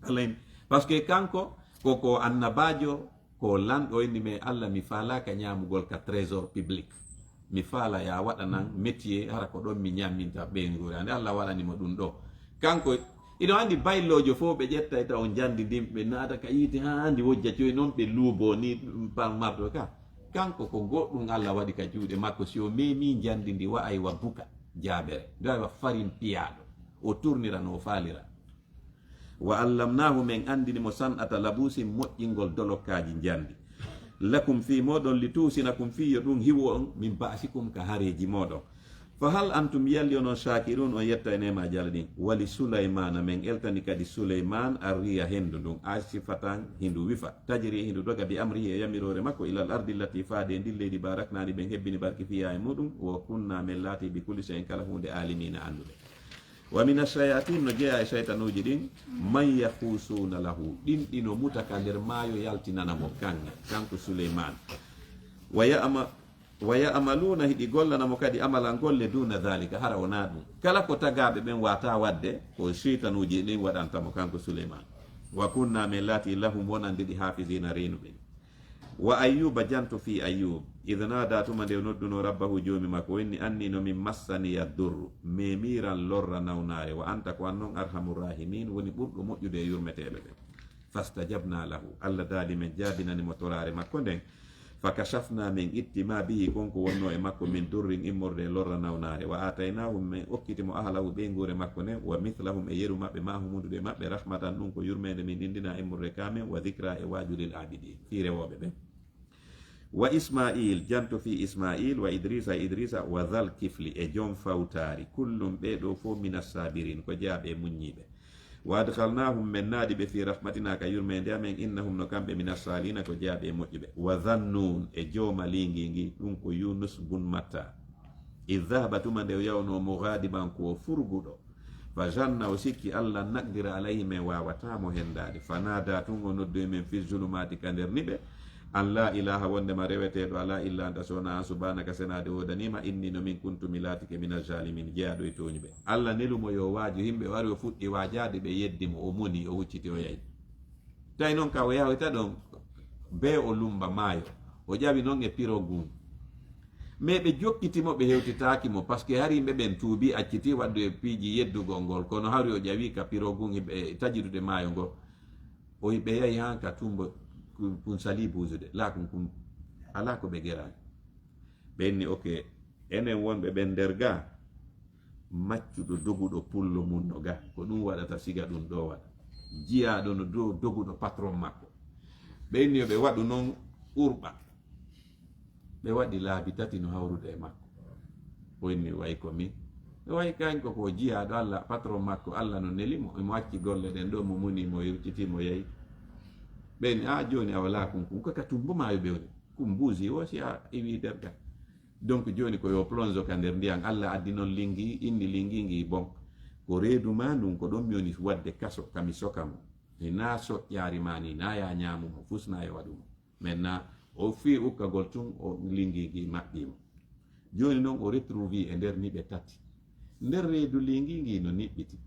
alayn par ce que kanko koko annabajo ko lanɗo inni me allah mi falaka ñamugol ka trésor public mi faala ya waɗanan métier hara ko ɗon mi ñamminta ɓeygure ande allah waɗanimo ɗum ɗo kanko ino andi baylojo fof ɓe ƴetta taw jandi ndin ɓe naata ka yiite ha andi wojja coyi noon ɓe luubo ni parmarto ka kanko ko goɗɗum allah waɗi ka juuɗe makko si o memi jandi ndi wa'ay wa buka jaabere nde wa farin piyaɗo o tournirano o faalira wa allamnahu men andinimo san'ata labusi moƴƴingol dolokkaji jandi lakum fi moɗon li tusinakum fiyo ɗum hiwo on min basikum ka hareji moɗon fa hal antum yalli onon shakirun on yetta e nema jala ɗin wali sulaymana men eltani kadi sulayman arriya hendu ndun asifatan hindu wifa tajiri hindu doga bi amrihi e yamirore makko ilal ardi llati faade ndi leydi baraknani ɓen hebbini barki fiya e muɗum wa kunna men laati bi kulli shay'in kala hunde alimina andude wa min ash-shayatin no jeeya e shaytanuji ɗin man yahusuna lahu ɗin ɗino mutaka nder maayo yaltinanamo kanko sulayman wa ya'maluna hiɗi gollanamo kadi amalan golle duna dhalika hara wona ɗum kala ko tagaɓe ɓen wata wadde ko shaytanuji ɗin waɗantamo kanko sulayman wa kunna min laati lahum wonandiɗi hafisina renuɓe wa ayyuba janto fi ayyub idh nada tuma nde nodduno rabbahu joomi makko wenni anni no min massaniya durru memiran lorra nawnare wa anta ko annon arhamur rahimin woni ɓurɗo moƴƴude e yurmeteɓe ɓen fastajabna lahu allah daali men jaabinanimo torare makko nden fakashafna min itti ma bihi konko wonno e makko min durrin immorde e lorra nawnare wa ataynahum min okkitimo ahlahu ɓeygure makko nden wa mithlahum e yeru maɓɓe ma humundude maɓɓe rahmatan ɗum ko yurmede min indina immorde kamen wa dhicra e wajudil abidin fi rewoɓe ɓen wa ismail janto fi ismail wa idrisa wa dhal kifli e joom fawtari kullum ɓeɗo fo minas sabirin ko jaaɓe muññiɓe wa adkhalnahum men naadi ɓe fi rahmatina ka yurmede amen innahum no kamɓe minas salina ko jaaɓe moƴƴuɓe wa dhannun e jooma lingingi ɗum ko yunus bun matta idhaba tuma nde yawno mughadiban ko furguɗo fa janna o sikki allah naqdira alayhi men wawatamo hendade fanada tun o noddoy men fi zulumati ka nder niɓe an la ilaha wondema reweteɗo ala illa anta sona an subhanaka senade wodanima inni no min kuntumi laatike min aljalimin jeeyaɗo e toñuɓe allah nelumo yo waaju yimɓe wari o fuɗɗi wajade ɓe yeddimo o moni o hucciti o yayi tawi noon ka o yahoyta ɗon be o lumba maayo o ƴawi noon e pirogum mais ɓe jokkitimo ɓe hewtitakimo par ce que hari yimɓe ɓen tuubi acciti waddu e piiji yeddugol ngol kono hari o ƴawi ka pirogum hiɓe tajidude maayo ngo o ɓe yahi han ka tumbo kun sali buusude la kum ala ko ɓe gerani ɓenni ok enen wonɓe ɓen nder ga maccuɗo doguɗo pullo mum no ga ko ɗum waɗata siga ɗum ɗo waɗa jiyaɗo no dow doguɗo patron makko ɓenni ɓe waɗu noon urɓa ɓe waɗi laabi tati no hawrude e makko ɓoynni wayi ko min wayi kañko ko jiyaɗo allah patron makko allah no nelimo emo acci golle ɗen ɗo mo munimo yewcitimo yayi ɓeni a joni a wala kum kaka tumbo mayo ɓewni kum mbuusi o si a iwi derga donc joni ko yo plonge ka nder ndiyam allah addi noon lingi inni lingi ngi bon ko reedu ma ndum ko ɗon miyoni wadde kaso kami sokamo na soƴƴaari ma ni na ya ñamumo fusna e waɗumo maintenant o fi ukkagol tun o lingi ngi maɓɓimo joni noon o retrouvi e nder niɓe tati nder reedu lingi ngi no niɓɓiti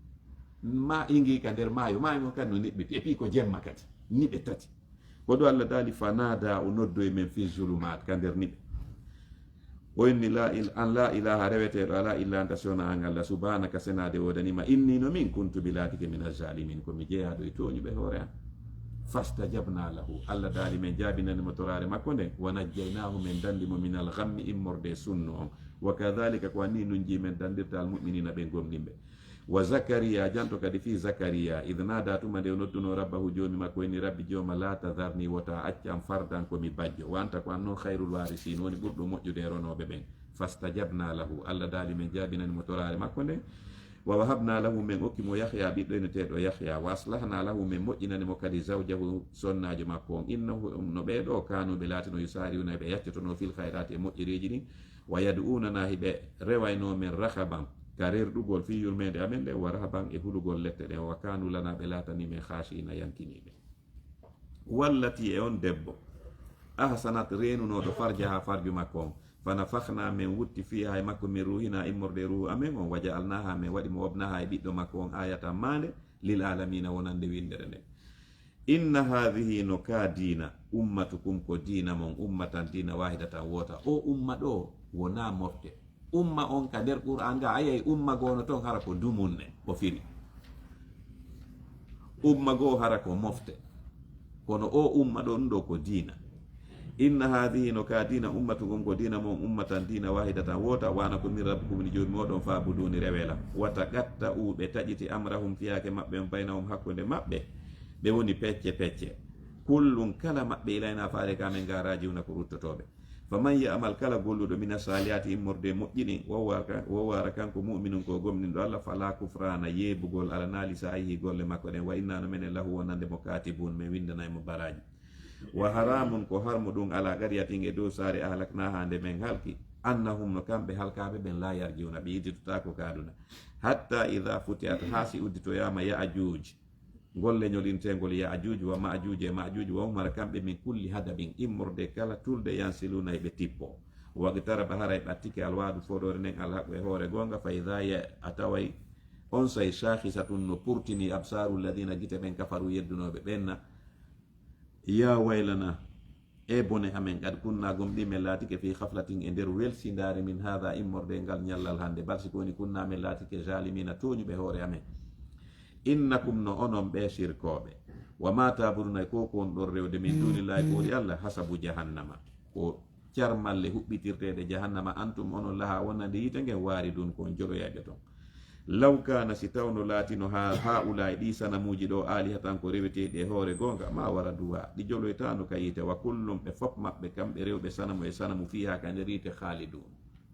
ma ingi ka nder maayo mo kadi no niɓɓiti et puis ko jemma kadi niɓe tati ko ɗo allah daali fanada o noddo e men fi zulumat ka nder niɓe o inni an la ilaha reweteɗo ala illa anta sona an allah subhanaka senade wodanima inni no min kuntu bilatike min aljalimin komi jeeyaɗo e toñuɓe hoore an fastajabna lahu allah daali men jaabinanimo torare makko nden wa najjaynahu men dandimo min alghammi immorde sunno on wa kadhalika ko anni nun ji men dandirta almuminina ɓe gomɗinɓe wa zakariya janto kadi fi zakariya id nada tuma nde nodduno rabbahu joomi makko inni rabbi jooma la tadarni wota accam fardan komi bajjo wanta ko an noon hayrul warisin woni ɓurɗo moƴƴude ronoɓe ɓen fastajabna lahu allah daali men jaabinanimo torare makko nden wa wahabna lahu men okkimo yahya ɓiɗɗo eneteɗo yahya wa aslahna lahu men moƴƴinanimo kadi zawjahu sonnajo makko on innahu no ɓeɗo kanuɓe laatino yusariuna ɓe yaccotono fil hayrati e moƴƴiriji ɗin wa yad'unana hiɓe rewaynomen rahaban ka rerɗugol fi yurmede amen ɗe wa rahaban e hulugol lette ɗen wa kanu lana ɓe laatani men khashina yankiniɓe wallati e on debbo ahsanat renunoɗo farja ha farju makko on fanafakhna men wutti fiha e makko min ruhina immorde ruhu amen on waja alnaha men waɗi mo wobnaha e ɓiɗɗo makko on ayata mande lil alamina wonande windere nde inna hadhihi no ka dina ummatukum ko dina mon ummatan dina wahidatan wota o umma ɗo wona mofte umma on ka nder qur'an ga ayay umma gono ton hara ko dumunne o firi umma go hara ko mofte kono o umma ɗon ɗo ko dina inna hadhihi no ka dina ummatukum ko dina mon ummatan dina wahidatan wota wana ko min rabbikum ni joomi moɗon fabuduni rewela wata gatta ɓe taƴiti amrahum fiyake maɓɓe on baynahum hakkude maɓɓe ɓe woni pecce pecce kullum kala maɓɓe ilayna faare kamen garaji una ko ruttotoɓe faman yamal kala golluɗo mina saliyati immorde moƴƴini wowara kanko muminum ko gomninɗo allah fala kufrana yeebugol ala naali sa ayi golle makko ɗen wa innano menen lahu wonande mo katibun min windanaymo baraji wa haramun ko harmu ɗum ala qariyatin e dow saare ahlakna hande men halki annahum no kamɓe halkaɓe ɓen la yarjiuna ɓe yidditotako kaduna hatta ida futiyat ha si udditoyama ya'juj golle ñolintengol ya'juj wa ma'juj e ma'juj wa umara kamɓe min kulli hadabin immorde kala tulde yansiluna ɓe tippo waqtaraba hara e ɓattike alwaadu foɗore nden alhaqu e hoore gonga fa ida a taway on say shahisatun no purtini absaru alladina gite ɓen kafaru yeddunoɓe ɓenna ya waylana e bone amen qad kunna gomɗi men laatike fi haflatin e nder welsindare min hada immorde ngal ñallal hande balsi koni kunna men laatike jalimina toñuɓe hoore amen innakum no onon ɓe sirkoɓe wa ma taburuna ko kon ɗon rewde min dunillahi ko woni allah hasabu jahannama ko carmalle huɓɓitirtede jahannama antum onon laha wonande yite ngen waari dun kon joloyaɓe ton law kana si tawno laatino ha ulay ɗi sanamuji ɗo alihatan ko reweteɗi e hoore gonga ma wara duwa ɗi joloytano ka yite wa kullum ɓe fof maɓɓe kamɓe rewɓe sanamu e sanamu fiha ka nder yite khalidun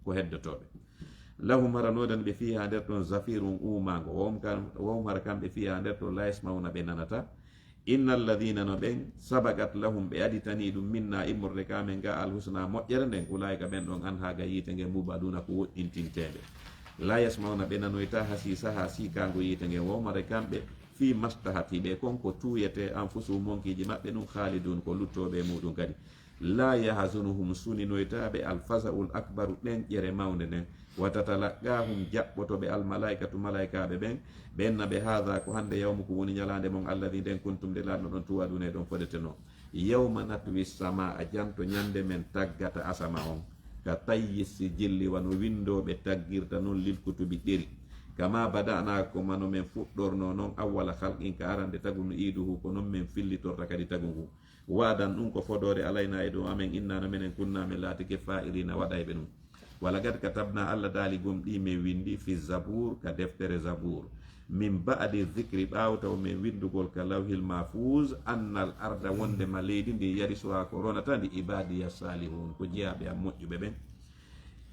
ko heddotoɓe lahum haranodan ɓe fiha nder ton zafirun umango wom hara kamɓe fiha nder ton la yasmauna ɓe nanata innal ladina no ɓen sabagat lahum ɓe aditani ɗum minna immorde kamen ga alhusna moƴƴere nden ulaika ɓen ɗon an haga yiite nge mubaduna ko woɗɗintinteɓe la yasmauna ɓe nanoyta hasisa ha sikago yiite nge womare kamɓe fi mastahati ɓe konko tuyete anfusu monkiji maɓɓe ɗum khalidun ko luttoɓe muɗum kadi la yahzunuhum suninoytaɓe alfasaul akbaru ɗen ƴere mawde nden watatalaqahum jaɓɓotoɓe almalaikatu malaikaɓe ɓen ɓenna ɓe haha ko hande yawmu ko woni ñalade mon alladi nden kuntum de laɗno ɗon tuwaɗune ɗon fodeteno yawma natwi sama a janto ñande men taggata asama on ka tayyisi jilli wano windoɓe taggirta noon lilkutubi ɗeri kama badana ko mano men fuɗɗorno noon awwala halqin ka arande tagu no iduhu ko noon men fillitorta kadi tagu ngu wadan ɗum ko fodore alayna e dow amen innano menen kunnamen laatike fa'ilina waɗayɓe ɗum wala gad katabna allah daali gomɗi min windi fi zabour ka deftere zabour min ba'di dhicri ɓawtaw min windugol ka lawhil mahfuz annal arda wondema leydi ndi yarisuha ko ronata ndi ibadiya salihun ko jeyaɓe am moƴƴuɓe ɓen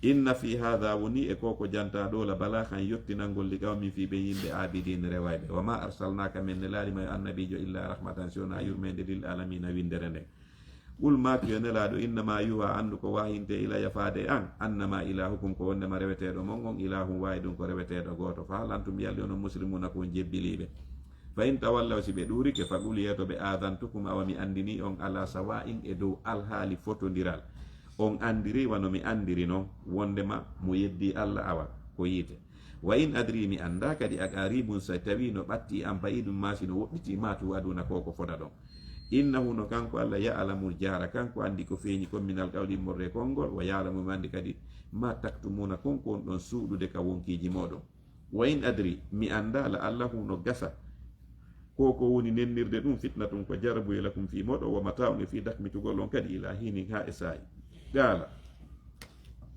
inna fi hadha woni e koko janta ɗola bala kan yottinalngol li qawmin fi ɓe yimɓe abidin rewayɓe wama arsalnaka min ne laalima e annabijo illa rahmatan siwona yurmede lil alamina windere nden ɓul matu yo nelaɗo innama yuha andu ko wahinte ila yafade an annama ilahukum ko wondema reweteɗo mon on ilahum wawi ɗum ko reweteɗo goto fa hal antum yalli onon muslimuna ko jebbiliɓe fa in tawallaw si ɓe ɗurike faqul yeto ɓe adantukum awa mi andini on ala sawa'in e dow alhaali fotodiral on andiri wano mi andiri noon wondema mo yeddi allah awa ko yiite wa in adri mi anda kadi a qaribun sa tawi no ɓatti an bayi ɗum masi no woɗɗiti matu aduna koko foda ɗon innahu no kanko allah ya'lamul jara kanko andi ko feeñi kon minal qawli morre konngol wa ya'lamu mi andi kadi ma taktumuna konko on ɗon suuɗude ka wonkiji moɗon wa in adri mi anda la allahu no gasa koko woni nennirde ɗum fitna tum ko jarabu e lakum fi moɗo wa mata'un e fi dakmitugol on kadi ila hinin ha e sa'i qala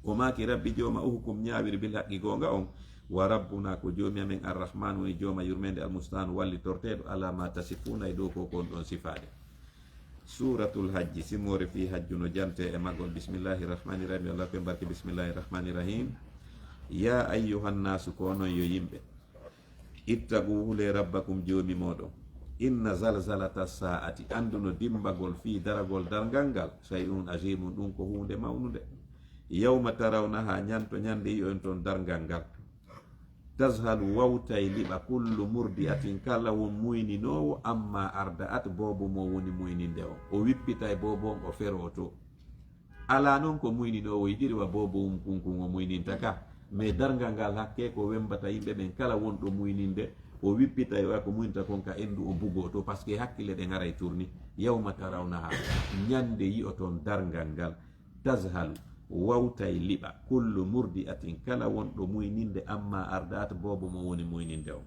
o maki rabbi joma uhukum ñawiri bil haqqi gonga on wa rabbuna ko jomi amen arrahman woni joma yurmende almustan walli torteɗo ala ma tasifuna e dow ko kon ɗon sifade suratul hajji simore fi hajju no jante e magol bismillahir rahmanir rahim allah ko barke bismillahir rahmanir rahim ya ayyuhan nasu ko non yo yimɓe ittagu hule rabbakum jomi moɗon inna zalzalata sa'ati anduno dimbagol fi daragol dargal ngal shay'un azimun ɗum ko hunde mawnude yawma tarawnaha ñanto ñande yi on toon dargal ngal tazhalu wawtay liɓa kullu murdiatin kala won muyninowo amma arda'at bobo mo woni muyninde o wippitay bobo on o fero to ala noon ko muyninowo yiɗiri wa bobo kunkun o muyninta ka mais dargal ngal hakke ko wembata yimɓe ɓen kala wonɗo muyninde o wippitay wa ko muynta kon ka endu o bugo to par ce que hakkille ɗe garay tourni yawma tarawnaha ñande yi'o toon dargal ngal tazhalu wawtay liɓa kullu murdiatin kala wonɗo muyninde amma ardat bobo mo woni muyninde o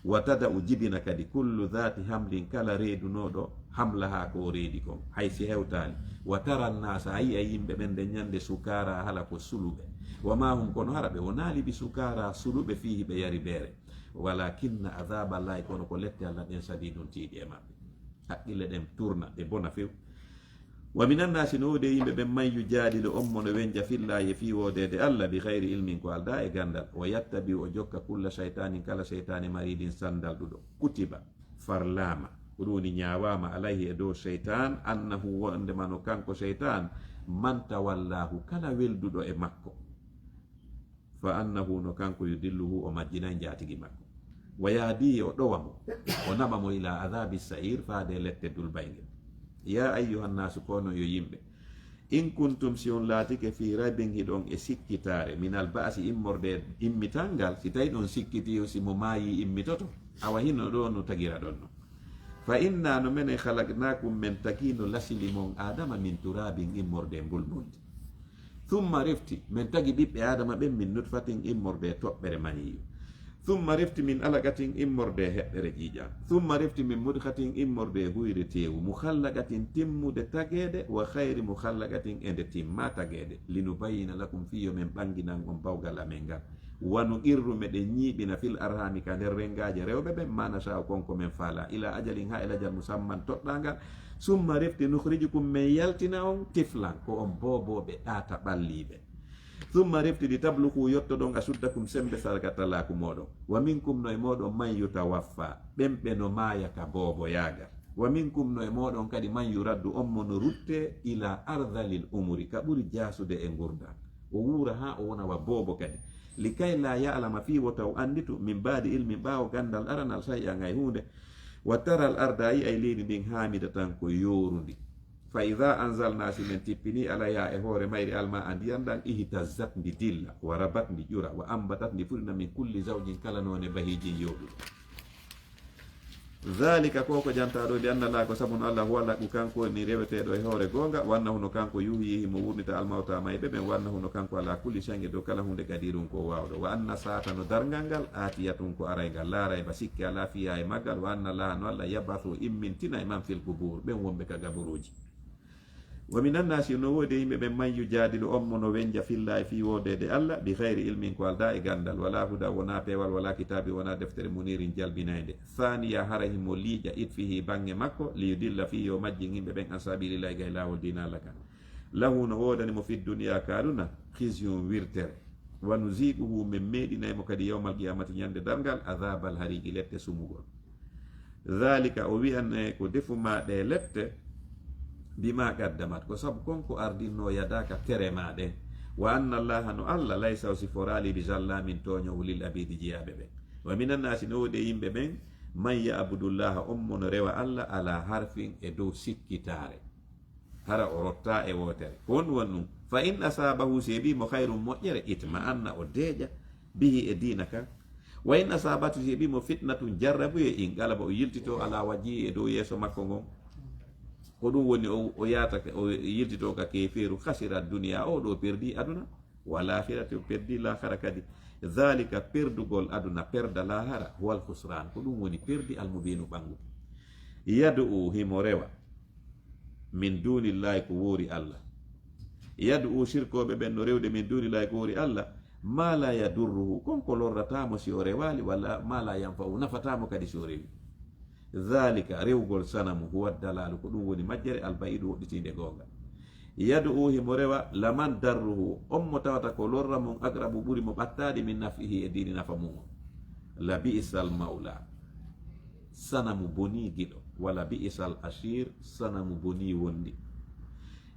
wa tada u jibina kadi kullu dhati hamlin kala reedunoɗo hamlaha ko reedi kon haysi hewtali wa tara nnasa a yi'a yimɓe ɓen nde ñande sukara hala ko suluɓe wa ma hum kono hara ɓe wonali ɓi sukara suluɓe fihi ɓe yari beere walakinna adhaba llahi kono ko lette allah ɗen sadidun tiiɗi e maɓɓe haqqille ɗen tourna ɗe bona few wa minan nasi no wode yimɓe ɓen man yujadilu on mono wenja fillahi fi wodede allah bi hayri ilmin ko alda e gandal wa yattabi o jokka kulla shaytanin kala shaytani maridin sandal ɗuɗo kutiba farlama ko ɗum woni ñawama alayhi e dow shaytan annahu wondema no kanko shaytan man tawallahu kala welduɗo e makko fa annahu no kanko yudilluhu o majjinay jatigi makko wa yahdihi o ɗowamo o naɓamo ila adhabi sa'ir faade lette dulbaygel ya ayyuhan nasu kono yo yimɓe in kuntum si on laatike fi raybin hiɗon e sikkitare minal ba'si immorde immital ngal si tawi ɗon sikkiti si mo maayi immitoto awa hino ɗo no tagira ɗon no fa inna no mene halaknakum men tagino lasili mon adama min turabin immorde mbulbulde thumma refti men tagi ɓiɓɓe adama ɓen min nutfatin immorde toɓɓere maniyu thumma refti min alagatin immorde heɓɓere ƴiƴam thumma refti min mudhatin immorde huyre tewu mukhallaqatin timmude tagede wa khayri mukhallaqatin e nde timma tagede linubayina lakum fiyo men ɓanginan on bawgal amen ngal wanu irru meɗen ñiiɓina fil arhami ka nder rengaje rewɓe ɓen mana sa konko men faala ila ajalin ha elajal musamman toɗɗangal summa refti nukhrijukum men yaltina on tiflan ko on boboɓe ɗata ɓalliɓe thumma refti ɗi tabluku yotto ɗon a suddakum sembe sarkatalaku moɗon wa minkum no e moɗon man yutawaffa ɓen ɓe no maaya ka boobo yaagar wa minkum no e moɗon kadi man yuraddu on mono rutte ila ardhalil umuri ka ɓuri jasude e gurdal o wuura ha o wona wa boobo kadi likay la ya'lama fi wo taw anditu min baadi ilmin ɓaawo gandal aranal shay'an ay hunde wa tara al arda yi ay leydi ndin hamida tan ko yorundi fa ida anzalna si men tippini alaya e hoore mayri alma a ndiyam ɗan ihtazzat ndi dilla wa rabat ndi ƴura wa ambatat ndi fuɗina min kulli zawjin kala none bahijin yowɗuɗo dhalika koko jantaɗo nde anna la ko sabu no allah huwa laɓu kanko ni reweteɗo e hoore gonga wanna huno kanko yuhyihi mo wurnita almawta mayɓe ɓen wanna huno kanko ala kulli shange dow kala hunde gadirum ko wawɗo wa anna sata no dargal ngal atiyatum ko araygal laaray ba sikke ala fiya e maggal wa anna la no allah yabathu immintina e man fil kubur ɓen wonɓe ka gaburuji wa min annasi no wodi yimɓe ɓen man yujadilu ommo no wenja fillahi fi wodede allah bi hayri ilmin ko alda e gandal wala huda wona pewal wala kitabi wona deftere munirin jalbinayde thaniya harahi mo liiƴa itfihi bange makko liyudilla fi yo majji yimɓe ɓen an sabilillahi gay lawol dina allah kan lahu no wodani mo fi duniya kaduna khizyun wirtere wa nuziquhu min meɗinaymo kadi yawmal qiyamati ñande dargal adhabal hariqi lette sumugol dhalika o wiyan ko defu maɗe lette bima qaddamat ko sabu konko ardinno yadaka tere maɗen wa anna allaha no allah laysa o siforali bi zallamin toñowo lil abidi jiyaɓe ɓen wa min annasi no wode yimɓe ɓen man yabudullaha ommo no rewa allah ala harfin e dow sikkitare hara o rotta e wotere ko won won ɗum fa in asabahu seeɓimo hayrum moƴƴere itma anna o deeƴa bihi e dina kan wa in asabatu seeɓimo fitnatun jarrabuye in galaba o yiltito ala wajji e dow yeeso makko ngon ko ɗum woni o yata o yiltito ka keferu khasira duniya o ɗo perdi aduna wal akhirati o perdi lahara kadi dhalika perdugol aduna perda lahara wal khusran ko ɗum woni perdi almubinu ɓangu yad'u himo rewa min dunillahi ko woori allah yad'u shirkoɓe ɓen no rewde min dunillahi ko woori allah ma la yadurruhu konko lorratamo si o rewali walla ma la yanfa'u nafatamo kadi si o rewi dhalika rewgol sanamu huwa dalalu ko ɗum woni majjere albayidu woɗɗitinde gonga yad'u himo rewa laman darruhu on mo tawata ko lorra mum agrabu ɓuri mo ɓattade min nafihi e dini nafa mum la bi'sal maula sanamu boni giɗo wala bi'sal ashir sanamu boni wondi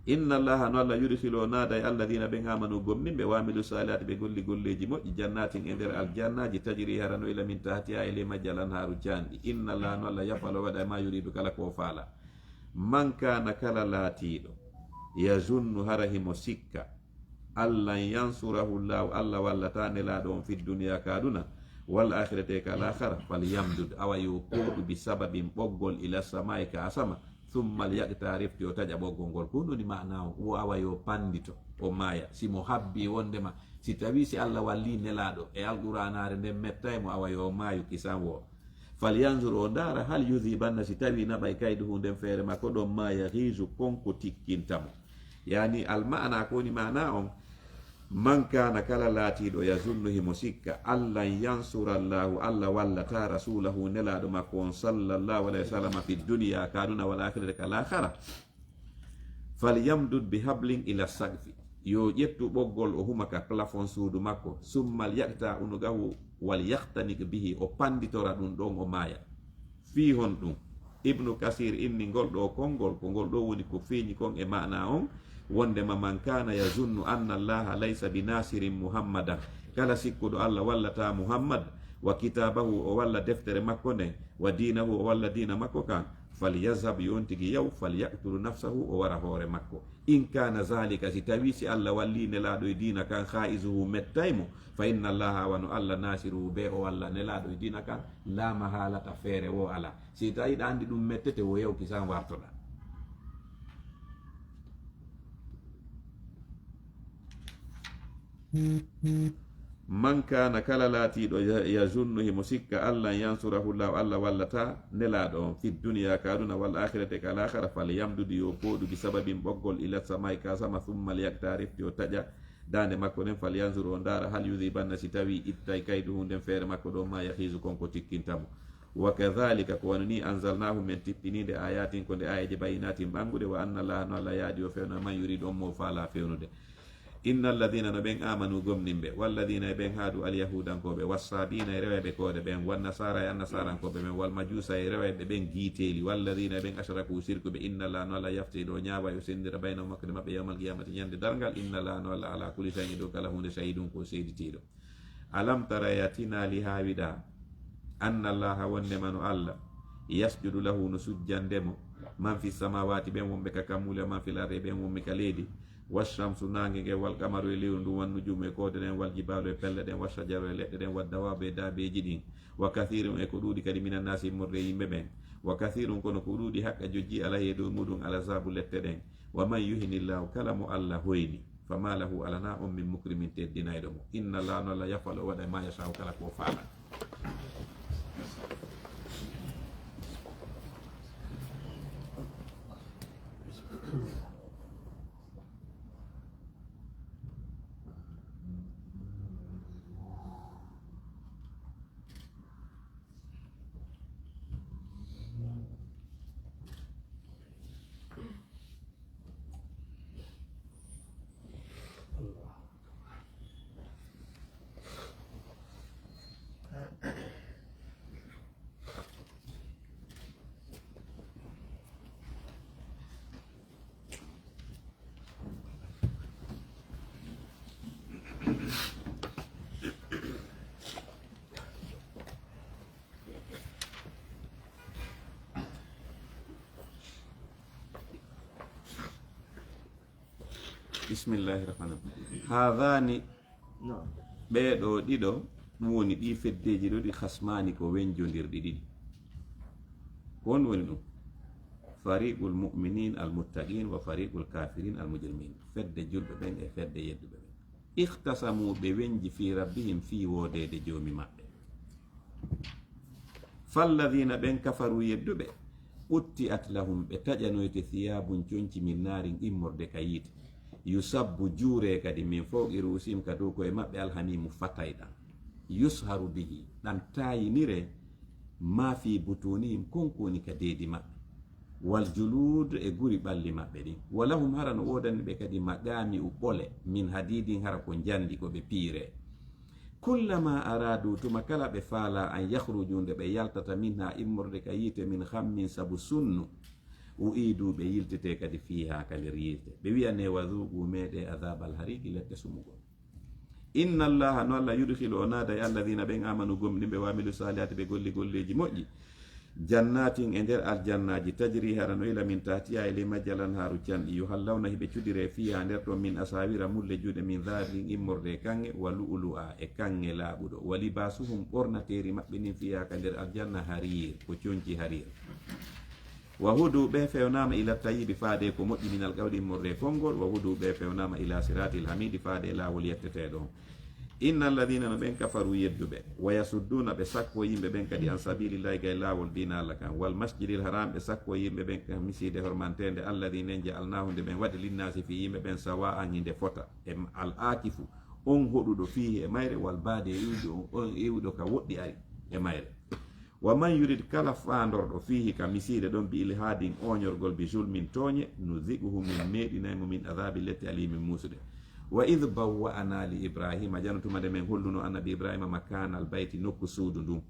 inna allaha no allah yudkhilo naada e alladina ɓen amanu gomminɓe wamilu salihati ɓe golli golleji moƴƴi jannatin e nder aljannaji tajiri harano ila min tahtiha ele majjal anharu janɗi inna allaha no allah yafalo waɗa ma yuridu kala ko faala man kana kala laatiɗo yazunnu hara himo sikka allah yansurahu llahu allah wallata nelaɗo on fi duniya kaduna wal akhirate ka alakhara falyamdud awa yo koɗu bi sababin ɓoggol ila samai ka asama thumma liyaqta rifti o taƴa ɓoggol ngol ko ɗoni mana o awa yo pandito o maya simo habbi wondema si tawi si allah walli nelaɗo e alquranare nden mettaymo awa yo maayu kisan wo falyanzur o ndara hal yudhibanna si tawi naɓay kayduhu nden feere makko ɗon ma yahisu konko tikkintamo yani almana koni mana on man kana kala laatiɗo yazunnu himo sikka allah yansura llahu allah wallata rasulahu nelaɗo makko on sallllahu alayhi wa sallam fi duniya kaduna wal akhirati kal akhara falyamdud bi hablin ila sagfi yo ƴettu ɓoggol o humaka plafond suudu makko summal yakta unugahu wal yahtanik bihi o panditora ɗum ɗon o maya fi hon ɗum ibnu kasir inni ngol ɗo konngol ko ngol ɗo woni ko feeñi kon e mana on wondema man kana yazunnu anna allaha laysa binasirin muhammadan kala sikkuɗo allah wallata muhammad wa kitabahu o walla deftere makko nden wa dinahu o walla dina makko kan falyazhab yon tigi yaw falyaqtulu nafsahu o wara hoore makko in kana zalika si tawi si allah walli nelaɗo e dina kan khaizuhu mettaymo fa inna allaha wano allah nasiruhu be o walla nelaɗo e dina kan la mahalata feere wo ala si tawi ɗa andi ɗum mettete wo yew kisan wartoɗa man kana kala laatiɗo yazunnu himo sikka allah yansurahu llahu allah wallata nelaɗo on fi duniya kaduna wal akhirate ka alakhara falyamdudi yo poɗu bi sababin ɓoggol ila samai ka sama thumma liyaqta rifti o taƴa dande makko nden falyanzur o ndara hal yudhibanna si tawi ittay kayduhu nden feere makko ɗo ma yahisu konko tikkintamo wa kadhalika ko wano ni anzalnahu men tippinide ayatin ko nde ayaji bayinatin ɓanguɗe wa anna allaha no allah yaadi o fewna man yuridu on mo faala fewnude inna alladina no ɓen amanu gomnimɓe walladina e ɓen haadu alyahudankoɓe wassabina e reweɓe koode ɓen wannasara e annasarankoɓe ɓen walmajusa e reweɓe ɓen giiteli walladina e ɓen ashraku sirkuɓe inna la no allah yafti ɗo ñaawa yo sendira bayna makkude maɓɓe yawmal qiyamati ñande dargal inna la no allah ala kulli shay'in ɗo kala hunde shahidum ko seeditiɗo alam tara yatinali haawiɗa anna allaha wonnema no allah yasjudu lahu no sujjandemo man fi samawati ɓen wonɓe ka kammule man fil ardi ɓen wonɓe ka leydi washamsu nange nge wal qamaru e lewru ndu wannu jumu e koode ɗen wal jibalu e pelle ɗen washajaru e leɗɗe ɗen waddawabu e daabeji ɗin wa kathirun e ko ɗuuɗi kadi minan nasi morde yimɓe ɓen wa kathirun kono ko ɗuuɗi haqqa jojji alayhi dow muɗum ala zabu lette ɗen wa man yuhinillahu kala mo allah hoyni fama lahu alana on min mukrimin teddinayɗo mo inna allah no allah yafalu o waɗa ma yasau kala ko faala. bismillahi rahmani rahim hadani ɓeeɗo ɗiɗo ɗum woni ɗi feddeji ɗo ɗi hasmani ko wenjodirɗi ɗiɗi ko on woni ɗum fariqul muminin almuttaqin wa fariqul kafirin almujrimin fedde julɓe ɓen e fedde yedduɓe ɓen ihtasamu ɓe wenji fi rabbihim fi wodede joomi maɓɓe falladina ɓen kafaru yedduɓe utti at lahum ɓe taƴanoyte thiyabun conci min narin immorde ka yiite yusabbu juure kadi min fawqi rusim ka dow koye maɓɓe alhamimu fatayɗan yusharu bihi ɗan tayinire ma fi butunihim konkoni ka deedi maɓɓe wal julud e guri ɓalli maɓɓe ɗin walahum hara no wodani ɓe kadi maqami u ɓole min hadidin hara ko jandi ko ɓe piire kullama aradu tuma kala ɓe faala an yahruju nde ɓe yaltata min ha immorde ka yiite min hammin sabu sunnu uidu ɓe yiltete kadi fiha ka nder yiite ɓe wiyane wadugu meɗe adabal hariki lette sumugol inna allaha no allah yudhilu o naada e alladina ɓen amanu gomɗimɓe wamilu salihati ɓe golli golleji moƴƴi jannatin e nder aljannaji tajri harano ila min tahtiya e limajjalan haru canɗi yuhallawna hiɓe cudire fiha nder ɗon min asawira mulle juuɗe min dhabin immorde kange wa lu'lu'a e kange laaɓuɗo wa libasuhum ɓornateri maɓɓe nin fiha ka nder aljanna harir ko conci harir wa hudu ɓe fewnama ila tayibi faade ko moƴƴi minal qawli immorde konngol wa hudu ɓe fewnama ila siratil hamidi faade laawol yetteteɗon inna alladina no ɓen kafaru yedduɓe wa yasudduna ɓe sakko yimɓe ɓen kadi an sabilillahi gay laawol dina allah kan wal masjidil haram ɓe sakko yimɓe ɓen ka miside hormantede alladina en ja'alnahu nde ɓen waɗi linnasi fi yimɓe ɓen sawa an hinde fota e al akifu on hoɗuɗo fihi e mayre wal baade on iwɗo ka woɗɗi ari e mayre wa man yurid kala fandorɗo fihi ka miside ɗon bi ilhadin oñorgol bi julmin tooñe nudhiguhu min meɗinaymo min adabi letti alimin musude wa id bawwa'ana li ibrahima janotumade men holluno annabi ibrahima makana albayti nokku suudu ndum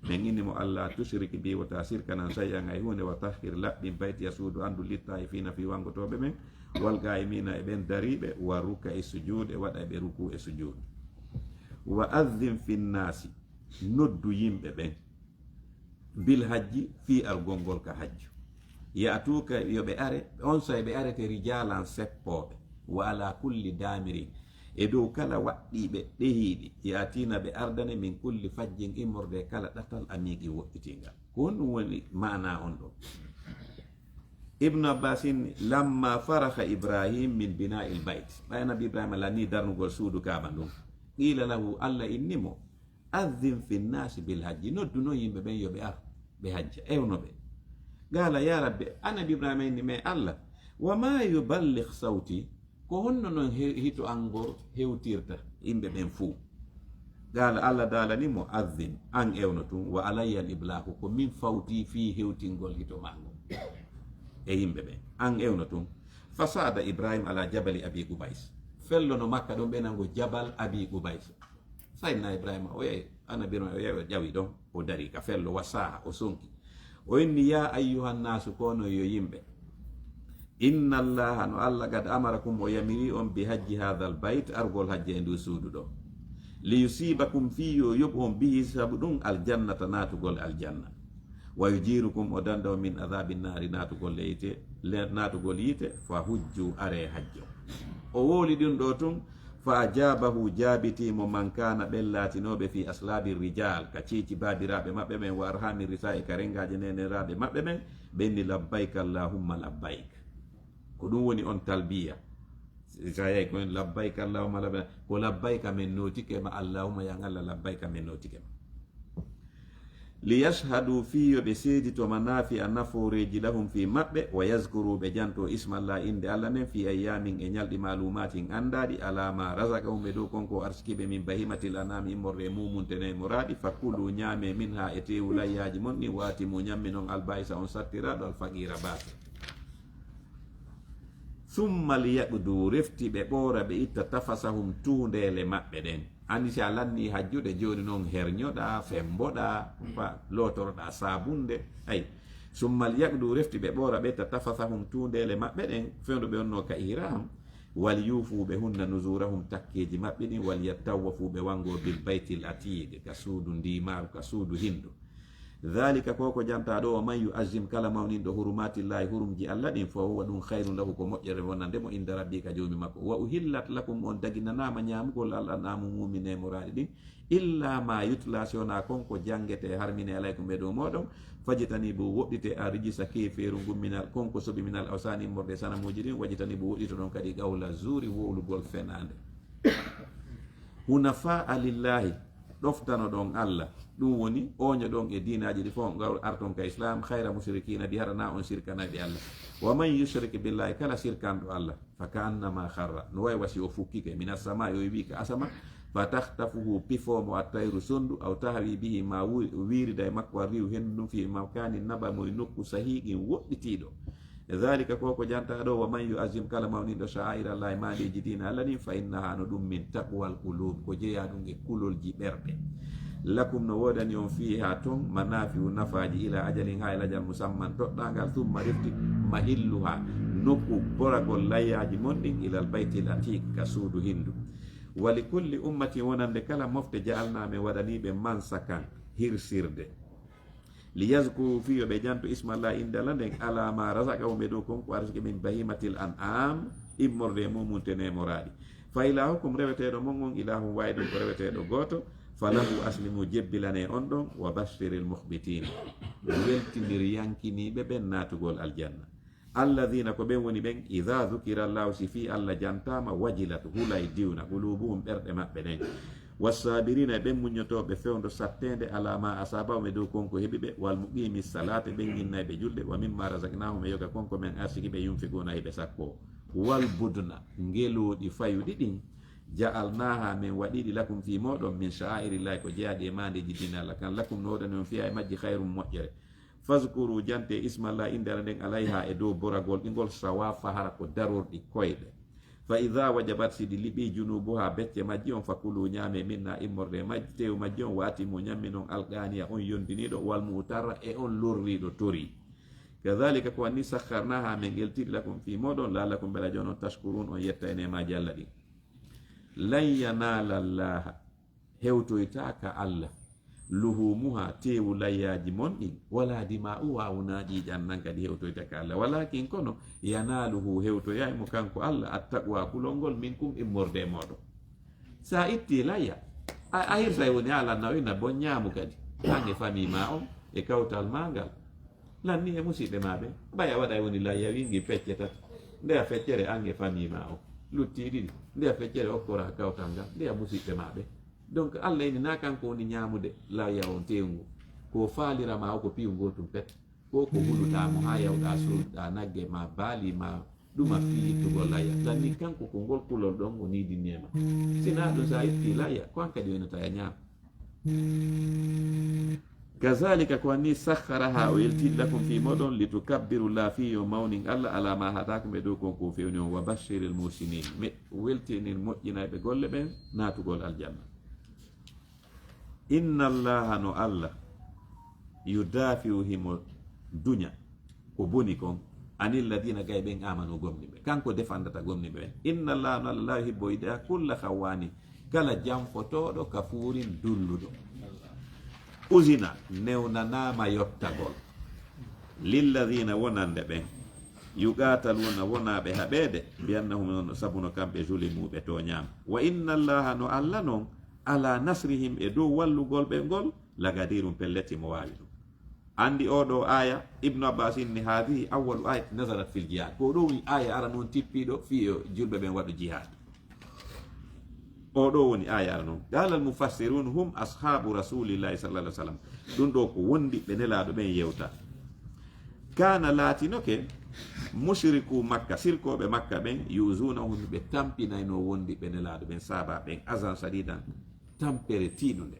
min innimo allah tushrik bi wata sirkanan shay'an ay hunde wa tahhir laɓɓi bayti a suudu andu litta e fina fi wangotoɓe men wal gaymina e ɓen dariɓe wa ruka e sujud e waɗa ɓe ruku e sujud wa adhin fi nnasi noddu yimɓe ɓen bil hajji fi argolngol ka hajju yatuka yoɓe are on so ɓe arete rijalan seppoɓe wa ala kulli damirin e dow kala waɗɗiɓe ɗehiɗi yatina ɓe ardane min kulli fajjin immorde kala ɗatal amiqi woɗɗitingal ko on ɗum woni mana on ɗo ibnu abbasin lamma faraha ibrahim min bina'il bayt ɓaynabi ibrahima lanni darnugol suudu kaba ɗum qila lahu allah innimo adhin fi nnasi bil hajji nodduno yimɓe ɓen yoɓe ar ɓe hajja ewnoɓe gala ya rabbi anabi ibrahima inni mais allah wa ma yuballigh sawti ko honno noon hito angor hewtirta yimɓe ɓen fuu gala allah dalanimo adhin an ewno tun wa alayya al iblahu ko min fawti fi hewtingol hito mango e yimɓe ɓen an ewno tun fasada ibrahima ala jabali abi qubays fello no makka ɗon ɓe nango jabal abi ubays sayidna ibrahima o yahi annabino o yahi o ƴawi ɗon o dari ka fello wasaha o sonki o inni ya ayyuhannasu kono yo yimɓe inna allaha no allah gad amarakum o yamiri on bi hajji hadha al bayt argol hajji e ndu suudu ɗo li yusibakum fi yo yoɓ on bihi sabu ɗum aljannata natugol aljanna wa yujirukum o danda o min adabi nari natugol yite fa hujju are hajjo o woli ɗum ɗo tun fa ajabahu jaabitimo man kana ɓen latinoɓe fi aslabi rijal ka cici babiraɓe maɓɓe men wa arhami risa e ka rengaji neneraɓe maɓɓe men ɓenni labbayk allahumma labbayk ko ɗum woni on talbiya sa yeyi koen labbayka allahumma labbayk ko labbayka men notike ma allahumma ya allah labbayka men notike ma li yashhadu fiyo ɓe seedito manafi a naforeji lahum fi maɓɓe wa yaskuru ɓe janto ismallah inde allah nen fi ayyamin e ñalɗi malumatin andaɗi alama razakahum ɓe dow konko arsikiɓe min bahimatil anami immorde mumuntene moraɗi fakkulu ñaame min ha e tewu layyaji mon ɗi wati mo ñammi noon albaysa on sattiraɗo alfaqira base summa liyaqdu refti ɓe ɓoora ɓe itta tafasahum tuundele maɓɓe ɗen andi si a lanni hajjude joni noon herñoɗa femboɗa fa lotoroɗa sabunde ay summa liyaqdu refti ɓe ɓoora ɓe itta tafasahum tuundele maɓɓe ɗen fewndo ɓe onno ka ihram wal yufuɓe hunna nuzurahum takkeji maɓɓe ɗin wal yattawafu ɓe wango bil baytil atiq ka suudu ndimaru ka suudu hindu dhalika koko janta ɗo o man yu'azzim kala mawninɗo hurumatillahi hurumji allah ɗin fo huwa ɗum hayrun lahu ko moƴƴere wonandemo inda rabbi ka jomi makko wa uhillat lakum on daginanama ñamugol allah namu mumine moraɗi ɗin illa ma yutla sona konko jangete harmine alaykum ɓe ɗo moɗon fajitani bo woɗɗite a rijisa keferu gumminal konko soɓi minal awsani immorde sanamuji ɗin wajitani bo woɗɗito ɗon kadi gawla zuri wowlugol fenade hunafa alillahi ɗoftano ɗon allah ɗum woni oño ɗon e dinaji ɗi fof gaw arton ka islam hayra mushrikina ɗi harana on sirkanaɓe allah wa man yushrik billahi kala sirkanɗo allah fa ka annama harra no wawi wasi o fukkike mina sama yo wi ka asama fa tahtafuhu pifomo a tayru sondu aw tahwi bihi ma wirida e makko a riw hendu ɗum fi makani naba moye nokku sahiqin woɗɗitiɗo dhalika koko janta ɗo wa man yu'azzim kala mawniɗo sha'air allah e maɗeji dina allah ni fa innaha no ɗum min taqwal qulub ko jeeya ɗum e kulolji ɓerɗe lakum no wodani on fiha ton manafiu nafaji ila ajalin ha ilajal musamman toɗɗagal thumma refti mahilluha nokku boragol layyaji mon ɗin ilal baytil atiq ka suudu hindu wali kulli ummati wonande kala mofte jaalname waɗaniɓe mansakan hirsirde li yazkuru fiyo ɓe janto ismallah inde allah nden ala ma razaqahum ɓe ɗo konko arsike min bahimatil an'am immorde mumuntene moraɗi fa ilahukum reweteɗo mon on ilahum wawi ɗum ko reweteɗo goto falahu aslimu jebbilane on ɗon wa bashiril muhbitin weltinir yankiniɓe ɓen natugol aljanna alladhina ko ɓen woni ɓen idha dhukira llahu si fi allah jantama wajilat hulay diwna qulubuhum ɓerɗe maɓɓe ɗen wassabirina e ɓen muñotoɓe fewdo sattede alama asabahum e dow konko heeɓi ɓe wal muqimi salate ɓen ginnaɓe julɗe wa mimma razaqnahum e yoga konko men arsiki ɓe yumfikuna heɓe sakko wal budna ngeloɗi fayuɗi ɗin ja'alnaha min waɗiɗi lakum fi moɗon min sha'airillahi ko jeeyaɗi e mandeji dina allah kan lakum no woɗani on fiya e majji hayrum moƴƴere fazkuru jante ismallah inde allah nden alayha e dow boragol ɗigol sawafa hara ko darorɗi koyɗe fa idha wajabat sidi liɓi junubuha becce majji on fakulu ñaame minna immorde majji tew majji on watimo ñammi noon alganiya on yondiniɗo wal mutarra e on lorriɗo tori kadhalika ko wanni sakharnaha min geltiɗi lakum fi moɗon lalakum bela jon on tashkurun on yetta e nemaji allah ɗi lan yanala llaha hewtoytaka allah luhumuha tewu layyaji mon ɗin wala dima'u wawunaji ƴannan kadi hewtoytaka allah walakin kono yanaluhu hewtoyaymo kanko allah attaqwa kulolngol minkum immorde moɗon sa itti layya a hirsay woni alanna wina bon ñaamu kadi hange famima on e kawtal magal lanni e musidɓe maɓe ɓaya waɗa woni layya wingi fecce tati nde a feccere ange famima o lutti ɗiɗi nde a feccere okkora kawtal ngal nde a musidɓe maɓe donc allah ini na kanko woni ñamude layya on tewngu ko faalirama o ko piyu gotum pet ko ko hulutamo ha yawɗa soduɗa nagge ma baali ma ɗuma fiittugol layya lanni kanko ko ngol kulol ɗon o nidinnema sina ɗum sa itti layya ko an kadi wenata e ñaama kazalika ko ni sakharaha o yelti lakum fi modon litukabbiru la fi yawmin alla ala ma hadakum be do ko fewni wa bashiril musinin me weltini moƴƴinayɓe golle ɓen natugol aljanna. inna allaha no allah yudafiu himo duña ko boni kon anil ladina gay ɓen amanu gomni ɓe kanko defandata gomni ɓe ɓen. inna allaha no allah hibbo yida kulla khawani kala jamfotoɗo kafurin dulluɗo usina newnanama yottagol lilladina wonande ɓen yuqataluna wonaɓe haɓede biyannahum sabuno kamɓe julimuɓe to ñama. wa inna allaha no allah noon ala nasrihim e dow wallugol ɓe ngol lagadirun pelleti mo wawi ɗum. andi oɗo aya ibnu abbas inni hadihi awalu ayat nazarat fil jihad ko ɗo woni aya ara noon tippiɗo fiyo julɓe ɓen waɗu jihad. oɗo woni aya ara noon qala al mufassirun hum ashabu rasulillahi sallallahu alaihi wasallam ɗum ɗo ko wondi ɓe nelaɗo ɓen yewta. kana laatinoke mushriku makka sirkoɓe makka ɓen yuzunahum ɓe tampinayno wondi ɓe nelaɗo ɓen saba ɓen azan sadidan tampere tiɗude.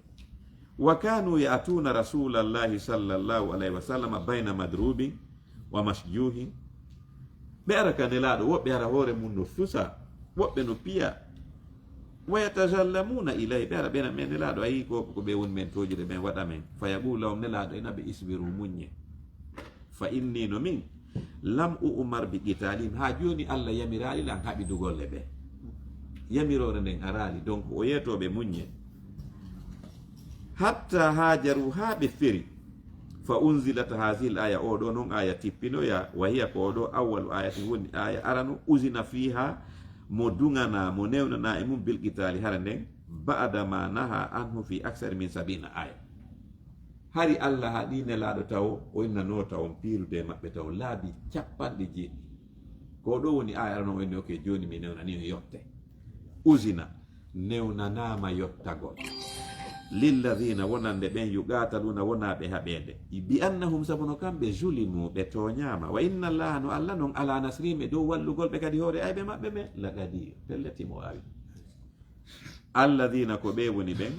wa kanu ya'tuna rasulallahi sallallahu alaihi wasallam bayna madrubin wa masjuhin ɓe ara ka nelaɗo woɓɓe ara hoore mum no fusa woɓɓe no piya wa yatajallamuna ilayhi ɓe ara ɓena men nelaɗo ayi ko ɓe woni men tojude ɓen waɗa men fa yaqulahum nelaɗo enaɓe isbiru muñe fa inni no min lam umar bi qitalim ha joni allah yamirali lan haɓidu golle ɓe yamirore nden arali donc o yetoɓe muñe hatta hajaru ha ɓe feri fa unzilat hasil aya oɗo noon aya tippinoya wa hiya ko oɗo awalu ayatin woni aya arano usina fiha mo dugana mo newnana e mum bil qitali hara nden ba'da ma naha anhu fi aksar min 70 aya. hari allah haɗi nelaɗo taw o innano tawon pirude maɓɓe taw laabi capanɗe jeeɗi ko ɗo woni aya arano wenni ok joni mi newnani o yotte usina newnanama yottagol lilladina wonande ɓen yuqataluna wonaɓe haɓede bi annahum sabuno kamɓe julimu ɓe toñama. wa inna allaha no allah noon ala nasrime dow wallugol ɓe kadi hoore ayɓe maɓɓe ɓe laqadir pelletimo awi. alladina ko ɓe woni ɓen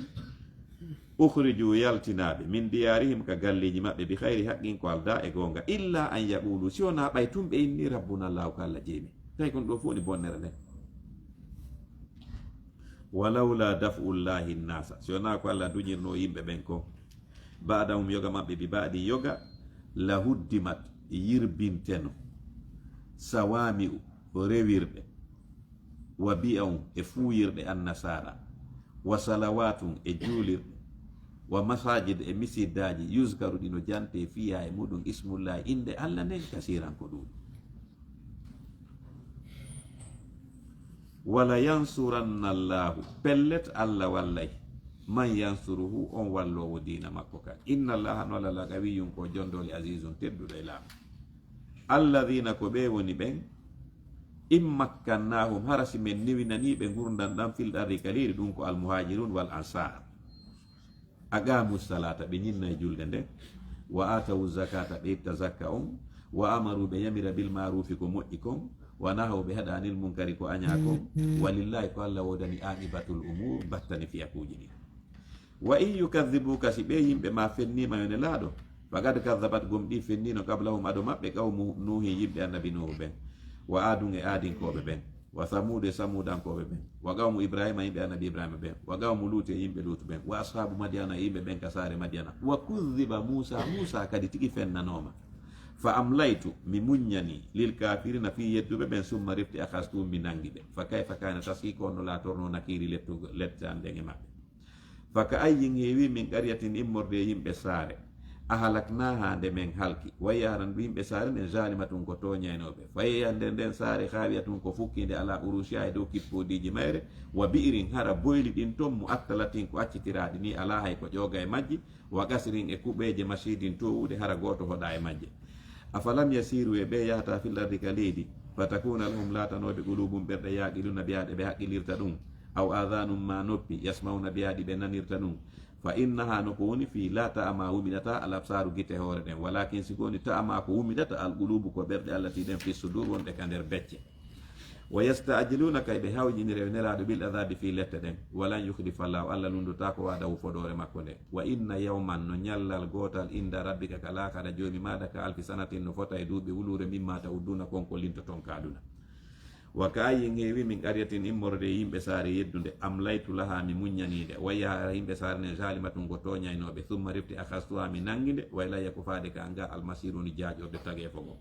ukhriju yaltinaɓe min diyarihim ka galleji maɓɓe bi hayri haqqin ko alda e gonga illa an yaqulu si wona ɓay tum ɓe inni rabbuna llahu ko allah jeemi tawi kon ɗo fof ni bonnere nden. walawla daf'ullahi nnasa si wona ko allah duñirno yimɓe ɓen ko baɗahum yoga maɓɓe bi baɗi yoga la huddimat yirbinteno sawami u rewirɓe wa bi'ahum e fuuyirɗe annasara wa salawatum e juulirɗe wa masajid e misiddaji yuskaru ɗino jante fiya e muɗum ismullahi inde allah nden kasiran ko ɗum. wala yansuranna allahu pellet allah wallay man yansuruhu on wallowo dina makko kan. inna allaha no allah laqawiyum ko jondoli azizun tedduɗo e laamu. alladina ko ɓe woni ɓen in makkannahum harasi men niwinaniɓe gurdan ɗan fil ardi kaliri ɗum ko almuhajirun wal ansar aqamu salata ɓe ñinna e julde nden wa atawu zakata ɓe itta zakka on wa amaru ɓe yamira bil marufi ko moƴƴi kon wa nahaw ɓe haɗa anil munkari ko aña kon walillahi ko allah wodani aqibatul umur battani fiyakuji ɗi. wa in yukadibuka si ɓe yimɓe ma fennima yone laaɗo faqad kadabat gom ɗi fennino qablahum aɗo maɓɓe qawmu nuhi yimɓe annabi nuhu ɓen wa adun e adinkoɓe ɓen wa samude samudankoɓe ɓen wa qawmu ibrahima yimɓe annabi ibrahima ɓen wa qawmu luute yimɓe luutu ɓen wa ashabu madiana yimɓe ɓen ka saare madiana wa kudiba musa kadi tigi fennanoma fa amlaytu mi muññani lil kafirina fi yedduɓe ɓen summa rifti akastum mi nangi ɓe fa kayfa kana taski ko no latorno nakiri lettande e maɓɓe fa ka ayyin heewi min qaryatin immorde yimɓe saare ahalaknaha nde men halki wayyaran yimɓe saare nden zalimatun ko toñaynoɓe fayya nden saare haawiya tun ko fukkinde ala urusha e dow kippodiji mayre wa bi'irin hara boyli ɗin ton mu attalatin ko accitiraɗi ni ala hay ko ƴooga e majji wa gasrin e kuɓeje masidin towude hara goto hoɗa e majje afalam yasiru e ɓe yahata fil ardi ka leydi fatakuna lahum latanoɓe qulubum ɓerɗe yaqiluna biyaɗe ɓe haqqilirta ɗum aw adanum ma noppi yasmauna biyaɗi ɓe nanirta ɗum fa innaha no ko woni fi la ta'ama wuminata al absaru gite hoore ɗen walakin si koni ta'ama ko wuminata al qulubu ko ɓerɗe allati ɗen fi sudur wonɗe ka nder becce wa yasta'jilunaka ɓe hawjinire nelaɗo bil adabi fi lette ɗen walan yukhlifa llahu allah lundota ko waɗa fodore makko nde wa inna yawman no ñallal gotal inda rabbika ka lakara joomi maɗa ka alfi sanatin no fota e duuɓi wulure mimma tawudduna konko linto ton kaɗuna wa kaayin heewi min qaryatin immorde yimɓe saare yeddude am laytu laha mi muññanide wayya yimɓe saare ne zalimatun go toñaynoɓe thumma rifti akhastuha mi nangide waylayya ko faade ka nga almasiru ni jaaƴorde tage fogo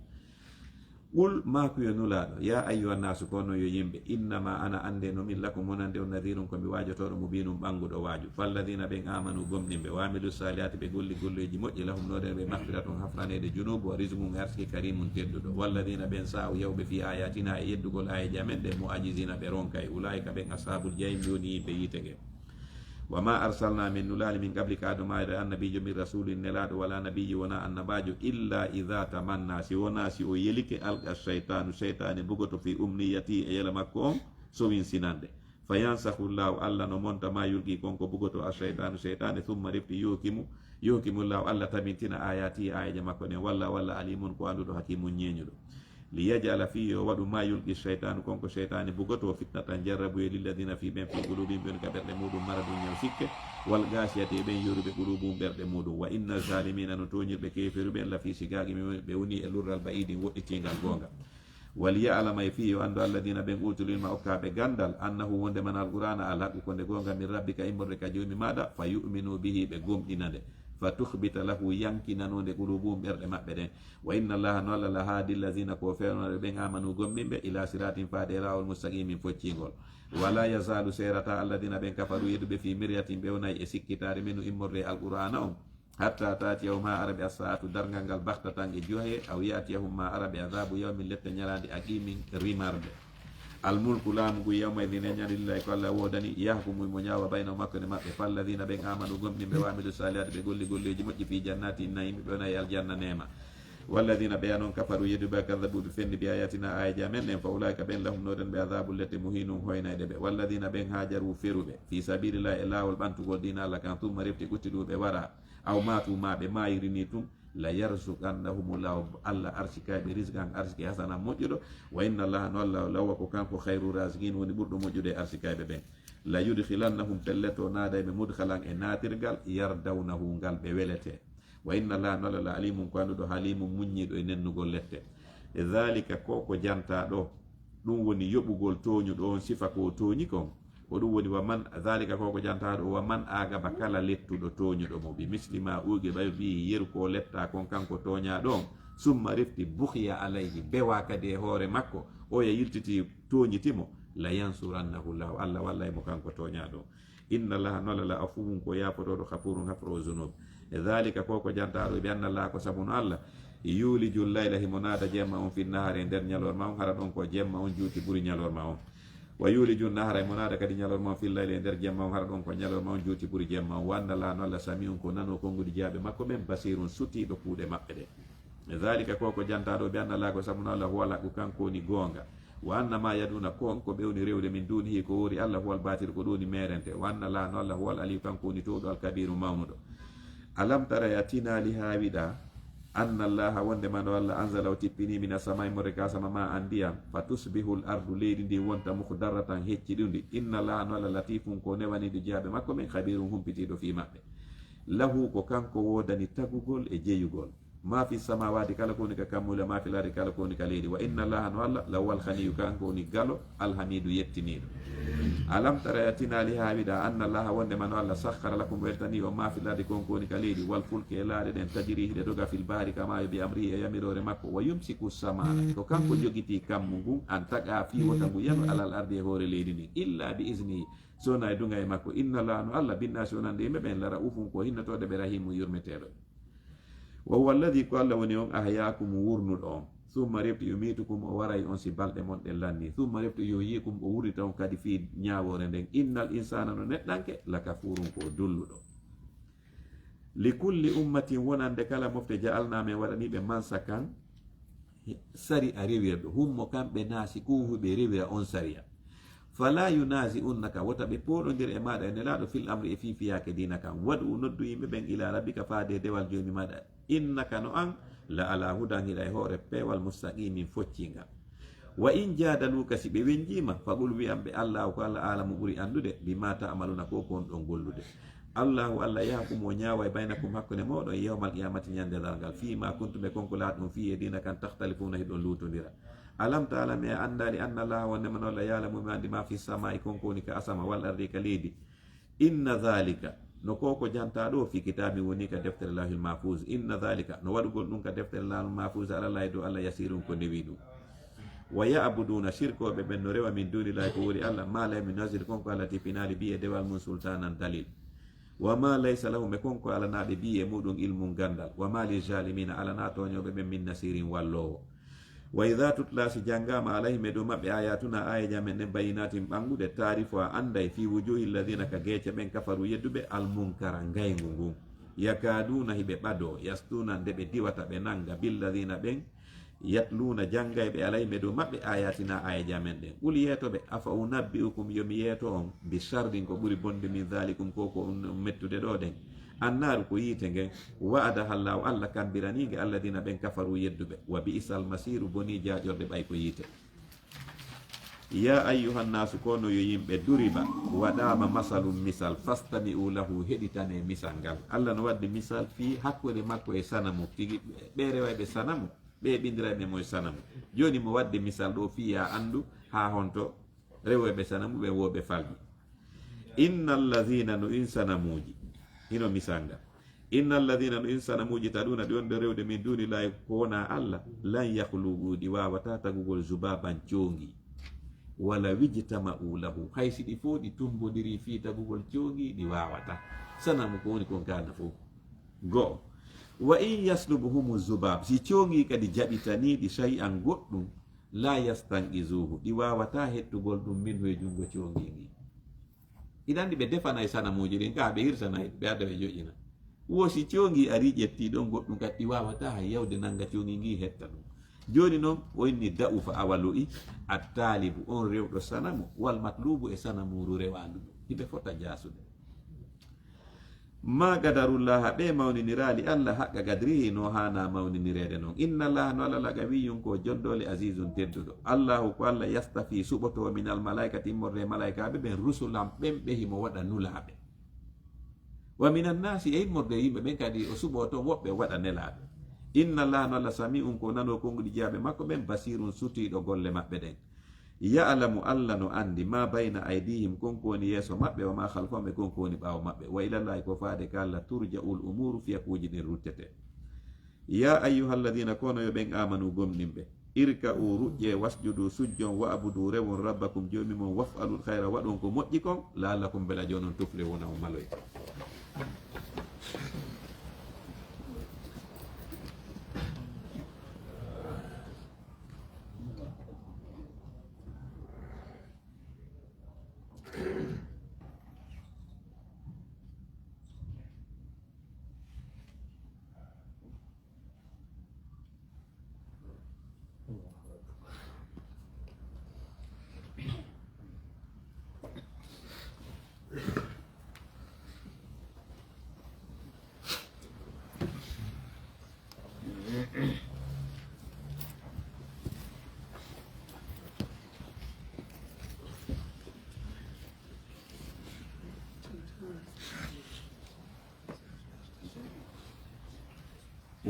qul makuyo nulaɗo ya ayyuha nnasu kono yo yimɓe innama ana ande nomin lakum wonande on nadirun komi wajotoɗo mubinum ɓanguɗo waaju falladina ɓen amanu gomɗinɓe wamilu salihati ɓe golli golleji moƴƴi lahum noɗen ɓe mahfiratun hafranede junubu wa rismum e arsiki karimun tedduɗo walladina ɓen sa'u yewɓe fi ayatina e yeddugol ayaji amen ɗe mo ajisina ɓe ronkay ulaika ɓen ashabul jahim joni yimɓe yitege wa ma arsalna min nulali min qablika adumayre annabijo min rasulin nelaɗo wala nabiyi wona annabajo illa idha tamanna si wona si o yelike alqa cheytanu cheytane bugoto fi umniyati e yela makko on sowin sinande fa yansahu llahu allah no monta ma yulqi konko bugoto a cheytanu cheytane thumma rifti yokimu llahu allah tabintina ayati ayaje makko nen walla alimun ko anduɗo hakimu ñeñuɗo liyajala fi yo waɗu ma yulqi cheytanu konko cheytane bugoto fitnatan jarrabu e lilladina fi ɓen fi qulubihim ɓen ka ɓerɗe muɗum maradum ñaw sikke wal gasiyati e ɓen yoruɓe qulubum ɓerɗe muɗum wa inna zalimina no toñirɓe keferuɓen la fi sigagi ɓe woni e lurral baidin woɗɗitingal gonga wal ya'lama e fi yo andu alladina ɓen utulilma okkaɓe gandal annahu wonde man alqur'ana al haqqu konde gonga min rabbika immorde ka jomi maɗa fa yu'minu bihi ɓe gomɗinade fa tuhbita lahu yankinanode qulubum ɓerɗe maɓɓe ɗen wa inna allaha no allah la haadi allazina ko fewnoɗe ɓen amanu gomminɓe ila siratin faade lawol mustaqimin foccingol wala yazalu serata alladina ɓen kafaru yeduɓe fi miryatin ɓe wonayi e sikkitare minu immorde alqur'ana on hatta tatiyahum ma arabe as-saatu dargal ngal bahtatan e johe aw yatiyahum ma arabe adabu yawmin lette ñalade aqimin rimarde almulku laamugu yawmaydin e ñalillahi ko allah wodani yahkumu mo ñawa bayna makko ne maɓɓe falladina ɓen amanu gomɗinɓe wamilu salihati ɓe golli golleji moƴƴi fi jannati nayimi ɓe wonayi aljanna nema walladina ɓeya noon kafaru yeduɓe kadabu ɓe fendi bi ayatina ayaji amen ɗen fa ulaika ɓen lahum noɗen ɓe adabu lette muhinum hoynayde ɓe walladina ɓen hajaru feruɓe fi sabilillahi e lawol ɓantugol dina allah kan tumma refti ɓuttiɗuɓe wara aw matu ma ɓe mayirini tum la yarzuqannahumullahu allah arsikaɓe risqan arsiki hasana moƴƴuɗo wa inna allaha no allah lawa ko kanko hayru rasikin woni ɓurɗo moƴƴude arsikaɓe ɓen la yudkhilannahum pelleto naadayɓe mudhalan e natirgal yardawnahu ngal ɓe welete wa inna allaha no allah la alimum ko anduɗo halimum muññiɗo e nennugol lette e dhalika ko janta ɗo ɗum woni yoɓugol toñuɗo on sifa ko toñi kon ko ɗum woni wa man dhalika koko jantaɗo wa man agaba kala lettuɗo toñuɗo mo bi mislima uge ɓay wi yeru ko letta kon kanko toñaɗo on summa refti buhya alayhi bewa kadi e hoore makko o ya yiltiti toñitimo la yansurannahu llahu allah wallay mo kanko toñaɗo inna allaha nola la afuwum ko yafotoɗo hafurun hafro zunub e dhalika koko jantaɗo ɓe anna allah ko sabuno allah yuliju layla himo naada jemma on fi nahari e nder ñalorma on hara ɗon ko jemma on juuti ɓuuri ñalorma on wa yuliju nahara mo naada kadi ñalorma on fil layli e nder jemma on hara ɗon ko ñalorma on juuti ɓuuri jemma on wanna la no allah samiun ko nano konngudi jaaɓe makko ɓen basirun sutiɗo kuuɗe maɓɓe ɗe e dhalika koko jantaɗo ɓe anna la ko sabuno allah huwa laqqu kanko woni goonga wa anna ma yaduna kon ko ɓewni rewde min dunihi ko wori allah huwal batir ko ɗoni merente wa anna la no allah huwal aliyu kanko woni towɗo alkabiru mawnuɗo alam tara ya tinali ha wiɗa anna allaha wonde man walla anzala o tippini mina samay more kasama ma an ndiyam fa tusbihu l ardu leydi ndi wonta muhdaratan hecciɗundi inna allaha no allah latifum ko newaniɗo jeyaɓe makko men habirum humpitiɗo fi maɓɓe lahu ko kanko wodani tagugol e jeyugol ma fi samawati kala koni ka kammule ma fi lari kala koni ka leydi wa inna allaha no allah lawwal haniyu kanko woni galo alhamidu yettiniɗo alam tara yatinali ha wiɗa anna allaha wonde man allah sahhara lakum weltani o ma fi lardi konko woni ka leydi wal fulke e laaɗe ɗen tajiri hiɗe doga fil bahri kamayo bi amrihi e yamirore makko wa yumsiku samana to kanko jogiti kammu ngun an taqa fi wota ngu yano alal ardi e hoore leydi ndi illa bi isnihi sona e dunga e makko inna allaha no allah binnasi onande yimɓe ɓen lara ufum ko hinnotoɗe ɓe rahimu yurmeteɗo wa huwa alladi ko allah woni on ahyakum wurnuɗo on summa refti yumitukum o waray on si balɗe mon ɗen lanni summa refti yo yiikum o wurita on kadi fi ñawore nden innal insana no neɗɗanke la kafurun ko dulluɗo li kulli ummatin wonande kala mofte ja'alname waɗaniɓe mansakan sari a rewirɗo hummo kamɓe naasi kuhuɓe rewira on sariya fala yunasi unnaka wota ɓe poɗodir e maɗa e nelaɗo fil amri e fifiyake dina kan waɗu noddu yimɓe ɓen ila rabbika faade dewal joni maɗa innaka no an la ala hudan hiɗa e hoore peewal mustaqimin foccinga wa in jadaluka si ɓe wenjima faqul wi'amɓe allahu ko allah alamu ɓuri andude bima ta'maluna ko kon ɗon gollude allahu allah yahkumo ñaawa e baynakum hakkude moɗon yawmal qiyamati ñande dalngal fima kuntume konko laaɗum fi e dina kan tahtalifuna hiɗon lutodira alam ta'lam e andali anna allaha wonnema noon allah yalamu mi andi ma fi samai konko woni ka asama wal ardi ka leydi inna dhalika no koko janta ɗo fi kitabi woni ka deftere lahul mahfuz inna dhalika no waɗugol ɗum ka deftere lahul mahfuz alallahi dow allah yasirun ko ndewi ɗum wa ya'buduna shirkoɓe ɓen no rewa min dunillahi ko woni allah ma la min nasir konko allah tipinali bi e dewal mum sultanan dalil wa ma laysa lahum e konko ala naɓe bi e muɗum ilmum gandal wa ma lil jalimina ala na toñoɓe ɓen min nasirin wallowo wa idha tutla si jangama alayhim e dow maɓɓe ayatuna aya jamen ɗen bayinatin ɓangude taarifu a anday fi wujuhi lladina ka geece ɓen kafaru yedduɓe almunkara ngaygu ngun yakaduna hiɓe ɓado yastuna nde ɓe diwata ɓe nanga billadina ɓen yatluna jangayɓe alayhim e dow maɓɓe ayatina aya jamen ɗen ɓuli yeetoɓe afa unabbi'ukum yomi yeeto on bi sharrin ko ɓuri bonde min dhalikum koko mettude ɗo ɗen annaru ko yiite ngen wa'ada hallahu allah kambiranige alladina ɓen kafaru yedduɓe wa bi'sal masiru boni jaƴorde ɓay ko yiite ya ayyuhannasu kono yo yimɓe duriba waɗama masalum misal fastami'u lahu heɗitane misal ngal allah no wadde misal fi hakkude makko e sanamu tigi ɓe rewayɓe sanamu ɓe ɓindiraɓe moye sanamu joni mo wadde misal ɗo fiya andu ha honto rewoɓe sanamu ɓe woɓe falƴi inna alladhina no in sanamuji hino misanga inna alladhina no in sanamuji taɗuna ɗi wonde rewde min dunillahi ko wona allah lan yakhluqu ɗi wawata tagugol zubaban coongi wala wijtama'u lahu haysi ɗi fo ɗi tumbodiri fi tagugol coongi ɗi wawata sanamu ko woni kon kana fo go'o wa in yaslubuhum zubab si coongi kadi jaɓitaniɗi shay'an goɗɗum la yastanqizuhu ɗi wawata hettugol ɗum min hoye jungo coongi ngi iɗan ɗi ɓe defanay sanamuji ɗin ka ɓe hirsanayi ɓe adda ɓe joƴina wo si coongi ari ƴetti ɗon goɗɗum kadi ɗi wawata hay yawde nanga coongi ngi hetta ɗum joni noon o inni da'u fa awalu'i attalibu on rewɗo sanamu wal matlubu e sanamuru rewandu ɗum hiɓe fota jasude ma gadarullaha ɓe mawninirali allah haqqa gadrihi no hana mawninirede noon inna allaha no allah lagawiyum ko jondole azizun tedduɗo allahu ko allah yastafi suɓoto min al malaikati immorde malaikaɓe ɓen rusulam ɓen ɓe himo waɗa nulaɓe wa min annasi e immorde yimɓe ɓen kadi o suɓoto woɓɓe waɗa nelaɓe inna allaha no allah sami'un ko nano konguɗi jeyaɓe makko ɓen basirun sutiɗo golle maɓɓe ɗen ya'lamu allah no andi ma bayna aydihim konko woni yeeso maɓɓe wa ma khalfahum e konko woni ɓaawo maɓɓe wa ilallahi ko faade ka allah turja'ul umuru fiya kuuji ɗin ruttete ya ayyuhalladina kono yo ɓen amanu gomɗinɓe irka'u ruƴƴe wasjudu sujjon wa abudu rewon rabbakum jomi mon waf'alul khayra waɗon ko moƴƴi kon la'allakum bela jonon tuflihuna o maloy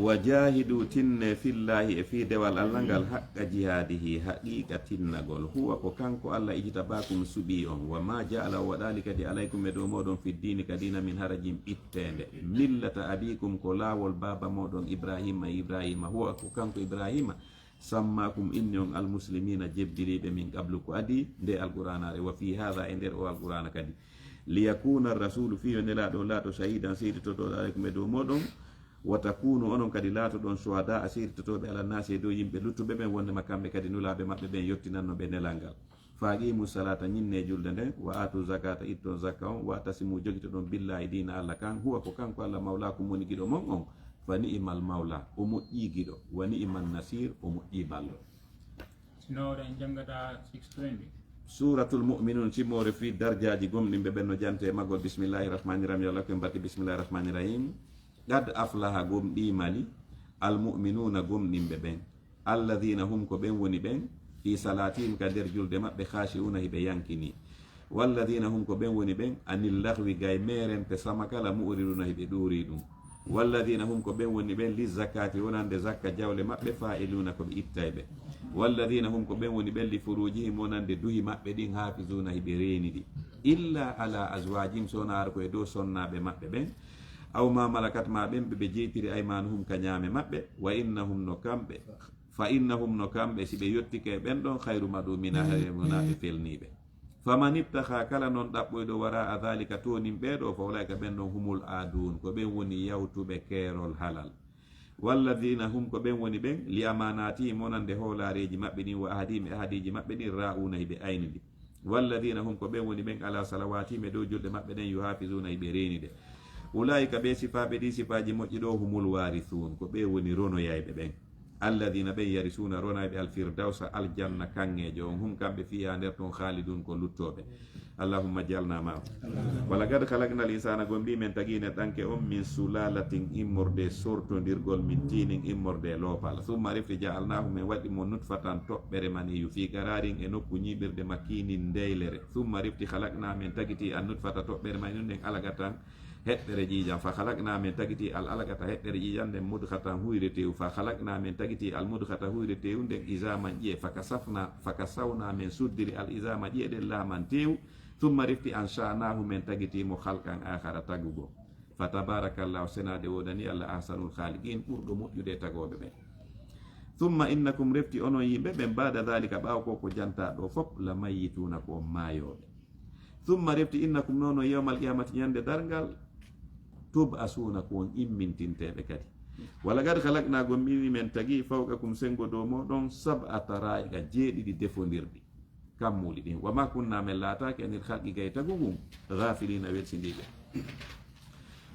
wajahidu tinne fillahi e fi dewal allah ngal haqqa jihadihi haqiqa tinnagol huwa ko kanko allah ijtabakum suɓi on wa ma ja'ala waɗali kadi alaykum e dow moɗon fi dini kadina min harajin ɓittende millata abikum ko lawol baba moɗon ibrahima huwa ko kanko ibrahima sammakum inni on almuslimina jebbiriɓe min qablu ko adi nde alquranare wa fi hadha e nder o alqurana kadi liyakuna rasulu fiyo nelaɗo laato shahidan seyditoɗo alaykum e dow moɗon watakunu onon kadi laato ɗon shuhada a sirtotoɓe ala nasi e dow yimɓe luttuɓe ɓen wondema kamɓe kadi nulaɓe maɓɓe ɓen yettinannoɓe nelal ngal faqimu salata ñinne julde nden wa atu zakata itton zakka on wa tasimu jogito ɗon billahi dina allah kan huwa ko kanko allah mawlakum woni guiɗo mon on fa ni'mal mawla o moƴƴi guiɗo wa ni'man nasir o moƴƴi ballo sinore en jangata 620 suratul mu'minun simmore fi darjaji gomɗimɓe ɓen no jante magol bismillahi rahmani rahim yallah koye mbarki bismillahi rahmani rahim qad aflaha gomɗimali almu'minuna gomɗimɓe ɓen alladhina hum ko ɓen woni ɓen fi salatihim ka nder julde maɓɓe khashi'una hiɓe yankini walladina hum ko ɓen woni ɓen anil lahwi gay meren pe sama kala mu'riduna hiɓe ɗuuri ɗum walladina hum ko ɓen woni ɓen li zakati wonande zakka jawle maɓɓe fa'iluna koɓe ittay ɓe walladina hum ko ɓen woni ɓen li furujihim wonande duhi maɓɓe ɗin hafizuna hiɓe reeni ɗi illa ala azwajihim sona ar koye dow sonnaɓe maɓɓe ɓen aw ma malakat ma ɓen ɓe jeytiri aymanuhum ka ñaame maɓɓe wa innahum no kamɓe fa innahum no kamɓe si ɓe yettike ɓen ɗon hayru maɗumina wona ɓe felniɓe faman ibtaha kala noon ɗaɓɓoyɗo wara a dhalika tonin ɓeɗo fa ulayka ɓen ɗon humul adun ko ɓen woni yawtuɓe keerol halal walladina hum ko ɓen woni ɓen li amanatihim wonande hoolareji maɓɓe ɗin wa ahadihim e ahadiji maɓɓe ɗin ra'una hiɓe aynidi walladina hum ko ɓen woni ɓen ala salawatihim e dow julɗe maɓɓe ɗen yuhafizuna hiɓe renide ulaika ɓe sifaɓe ɗi sifaji moƴƴi ɗo humul warithun ko ɓe woni ronoyayɓe ɓen alladina ɓen yarisuna ronayɓe alfirdausa aljanna kanŋejo on hum kamɓe fiya nder ton khalidun ko luttoɓe allahumma jalna ma wala gad khalaqnal insana gombi men tagine ɗanke on min sulalatin immorde sortodirgol min tinin immorde loopal summa rifti ja'alnahu men waɗi mo nutfatan toɓɓere maniyu fi qararin e nokku ñiɓirde makkinin ndeylere summa rifti khalaqna men tagiti an nutfata toɓɓere mani nden alagatan heɓɓere ƴiƴam fa halakna men tagiti al alagata heɓɓere ƴiƴam nden mudghatan huyre tew fa halakna men tagiti al mudghata huyre tew nden isaman ƴiye faka sawna men suddiri al isama ƴiye ɗen laman tew thumma rifti ansha'nahu men tagitimo halkan akhara tagugo fa tabarakallahu senade wodani allah ahsanul khaliqin ɓurɗo moƴƴude tagoɓe ɓen thumma innakum refti onon yimɓe ɓen bada dhalika ɓaw ko janta ɗo fop la mayituna ko mayoɓe thumma refti innakum nono yawmal qiyamati ñande dargal tub asuna ko on immintinteɓe kadi wala gad halakna gommini men tagi fawqakum sengo dow moɗon sab'ata ra'iga jeeɗiɗi defodirɗi kammuli ɗin wama kunna men laataki anil halqi gay tagugum ghafilina welsindiɓe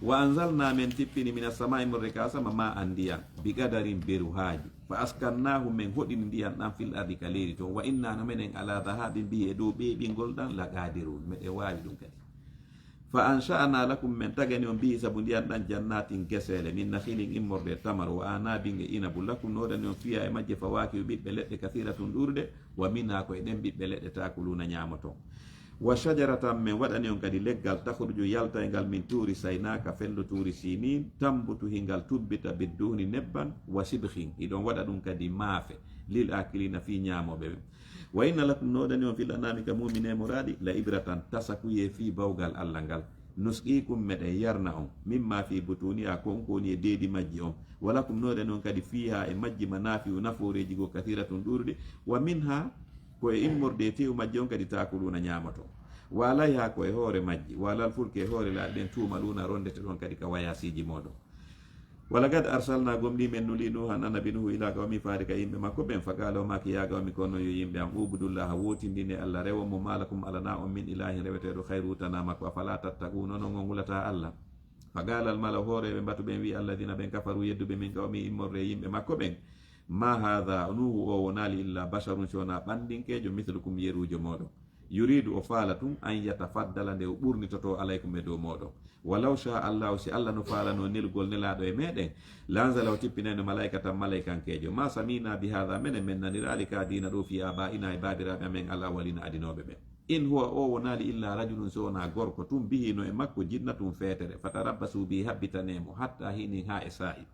wa anzalna men tippini mina samai morre ka sama ma an ndiyan bi qadarin beru haaji fa askannahu men hoɗini ndiyan ɗan fil ardi ka leydi toon wa inna no menen ala dhahabin bihi e dow ɓeɓingol ɗan la qadirun meɗen wawi ɗum kadi fa ansha'na lakum men tagani on bihi sabu ndiyan ɗan jannatin gesele min nakhilin immorde tamar wa anabin e inabu lakum noɗani on fiya e majje fawakihu ɓiɓɓe leɗɗe kathiratun ɗurde wa minha ko e ɗen ɓiɓɓe leɗɗe takuluna ñamaton wa shajaratan men waɗani on kadi leggal takhruju yalta e ngal min tuuri saynaka fendu tuuri sinin tambutu hingal tubbita bidduni nebban wa sibhin iɗon waɗa ɗum kadi maafe lil akilina fi ñamoɓe ɓe wa inna lakum noɗani on fil anami ka mumine muradi la ibratan tasakuye fi bawgal allah ngal nusqikum meɗen yarna on mimma fi butuniha konkoni e deedi majji on walakum noɗani on kadi fiha e majji manafiu naforeji go kathiratun ɗurɗi wa minha ko e immorde tew majji on kadi takuluna ñamato walayha ko e hoore majji walal fulke e hoore laaɗi ɗen tumaluna rondete ɗon kadi ka wayasiji moɗon wala gad arsalna gomɗi men nuli nuhan annabi nuhu ila kawmi faari ka yimɓe makko ɓen fagalo maki yagawmi kono yo yimɓe am ubudullaha wotindine allah rewo mo malakum alana on min ilahin reweteɗo hayru utana makko afala tattaku nono on ngulata allah fagalal mala hooreɓe mbatu ɓen wi alladina ɓen kafaru yedduɓe min kawmi immorde yimɓe makko ɓen ma hadha nuhu o wonali illa basharun sona ɓandinkejo mithlukum yerujo moɗon yuridu o faala tun an yatafaddala nde o ɓurnitoto alaykum e dow moɗon walaw sha allahu si allah no faalano nelgol nelaɗo e meɗen lanzala o tippineno malaikatan malaikankejo ma samina bi hadha menen men nanirali ka dina ɗo fi abaina e babiraɓe amen al awalina adinoɓe ɓen in huwa o wonali illa rajulun sowona gorko tun bihino e makko jinna tun feetere fatarabbasu bi habbitanemo hatta hinin ha e sa'i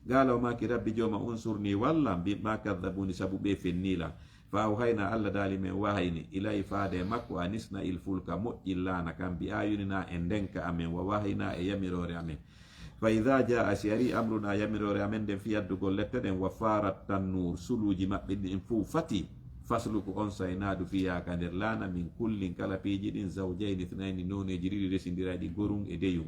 gala o maki rabbi joma unsurni walla mbima kadabuni sabu ɓe fennila fa awhayna allah daali men wahayni ilay faade makko anisna il fulka moƴƴillana kam bi ayunina e ndenka amen wa wahayna e yamirore amen fa ida jaa si ari amruna yamirore amen nden fi yaddugol lette ɗen wa farat tannur suluji maɓɓe ɗin fuu fati fasluku on saynadu fiya ka nder lana min kullin kala piiji ɗin zawjayni thnayni noneji ɗiɗi resindiraɗi gorun e deyum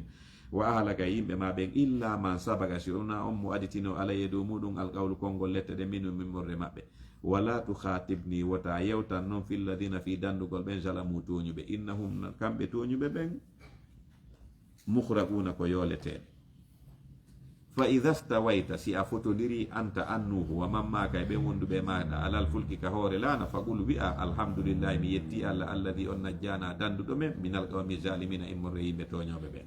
wa ahlaka yimɓe ma ɓen illa man sabaga si ona on mo aditino alaye dow muɗum alqawlu konngol lette ɗe minu mimmorde maɓɓe wala tu khatibni wota yewtan noon filladina fi dandugol ɓen jalamu toñuɓe innahum kamɓe toñuɓe ɓen mukhrabuna ko yoleteɓe fa ida stawayta si a fotodiri anta annuhu wa mammaka e ɓen wonduɓe maɗa alal fulki ka hoore lana faqul wi'a alhamdulillahi mi yetti allah alladi on najjana danduɗo men minal qawmi zalimina immorre yimɓe toñoɓe ɓen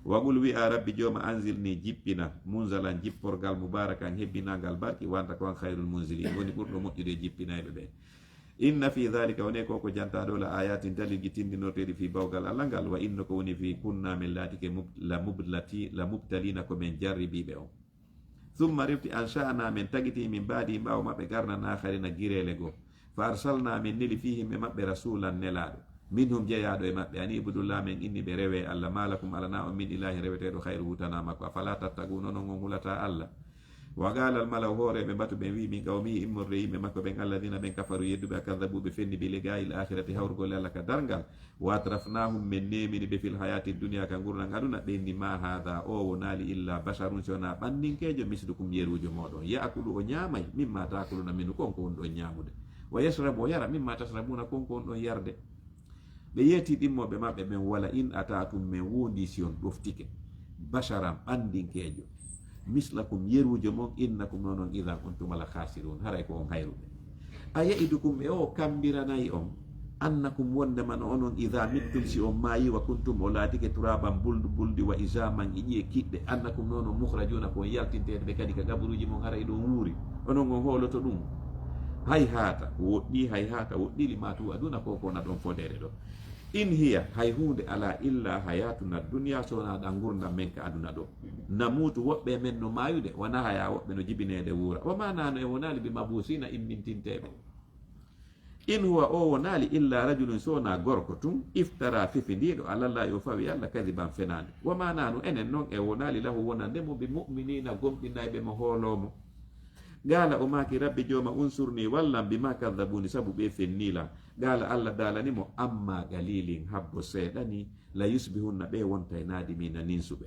waqul wi a rabbi joma anzilni jippina munzalan jipporgal mubarakan hebbinagal barki wanta ko an khairul munzilin woni ɓurɗo moƴƴude jippinayɓe ɓe inna fi dhalika woni ko jantaɗo la ayatin dalilji tindinoteɗi fi bawgal allah ngal wa inna ko woni fi kunna min laatike la mubtalina ko men jarribiɓe on thumma refti ansha'na min tagiti min baadi mbawo maɓɓe garnan akharina girele goo fa arsalna min neli fi himɓe maɓɓe rasulan nelaɗo minhum jeeyaɗo e maɓɓe ani ibudullah men inni ɓe rewe allah malakum alana on min ilahi reweteɗo hayru hutana makko afala tattaguno non on hulata allah wa qala al malaw hooreɓe mbatu ɓe wi min qawmi immorde yimɓe makko ɓen alladina ɓen kafaru yedduɓe akadabuɓe fenni bi ligayi l akhirati hawrugole allah ka dargal wa atrafnahum min nemini ɓe fil hayati dunia ka gurnan aduna ɓenni ma hada o wonali illa basharun sona ɓandinkejo misdukum yerujo moɗon yaakulu o ñamay mimma takuluna minu konko on ɗon ñamude wa yasrabu o yara mimma tasrabuna konko on ɗon yarde ɓe yeeti ɗimmoɓe maɓɓe ɓen wala in atatum min wondi si on ɗoftike basharan ɓandinkejo mislakum yerujo mon innakum nonon idan on tumala khasirun haray ko on hayruɓe a yaidukum e o kambiranayi on annakum wondemano onon ida mittum si on maayi wa kuntum o laatike turaban buldi wa isaman e ƴiye kiɗɗe annakum nonon mukhrajuna ko on yaltintede ɓe kadi ka gaburuji mon haray ɗo wuuri onon on holoto ɗum hay hata woɗɗi hay hata woɗɗili matu aduna ko kona ɗon fodere ɗo in hiya hay hunde ala illa hayatuna dunia sona ɗa gurdam men ka aduna ɗo namutu woɓɓe men no mayude wona haya woɓɓe no jibinede wuura wama nano e wonali bi mabusina immintinteɓe in huwa o wonali illa rajulun sona gorko tun iftara fifindiɗo alallah yo fawi allah kadiban fenade wama nano enen noon e wonali lahu wonandemo bi muminina gomɗinayɓe mo hoolomo gala o maki rabbi joma unsurni wallam bima kadabuni sabu ɓe fennila gala allah dalanimo amma galilin habbo seeɗani la yusbihunna ɓe wontay nadimina ninsuɓe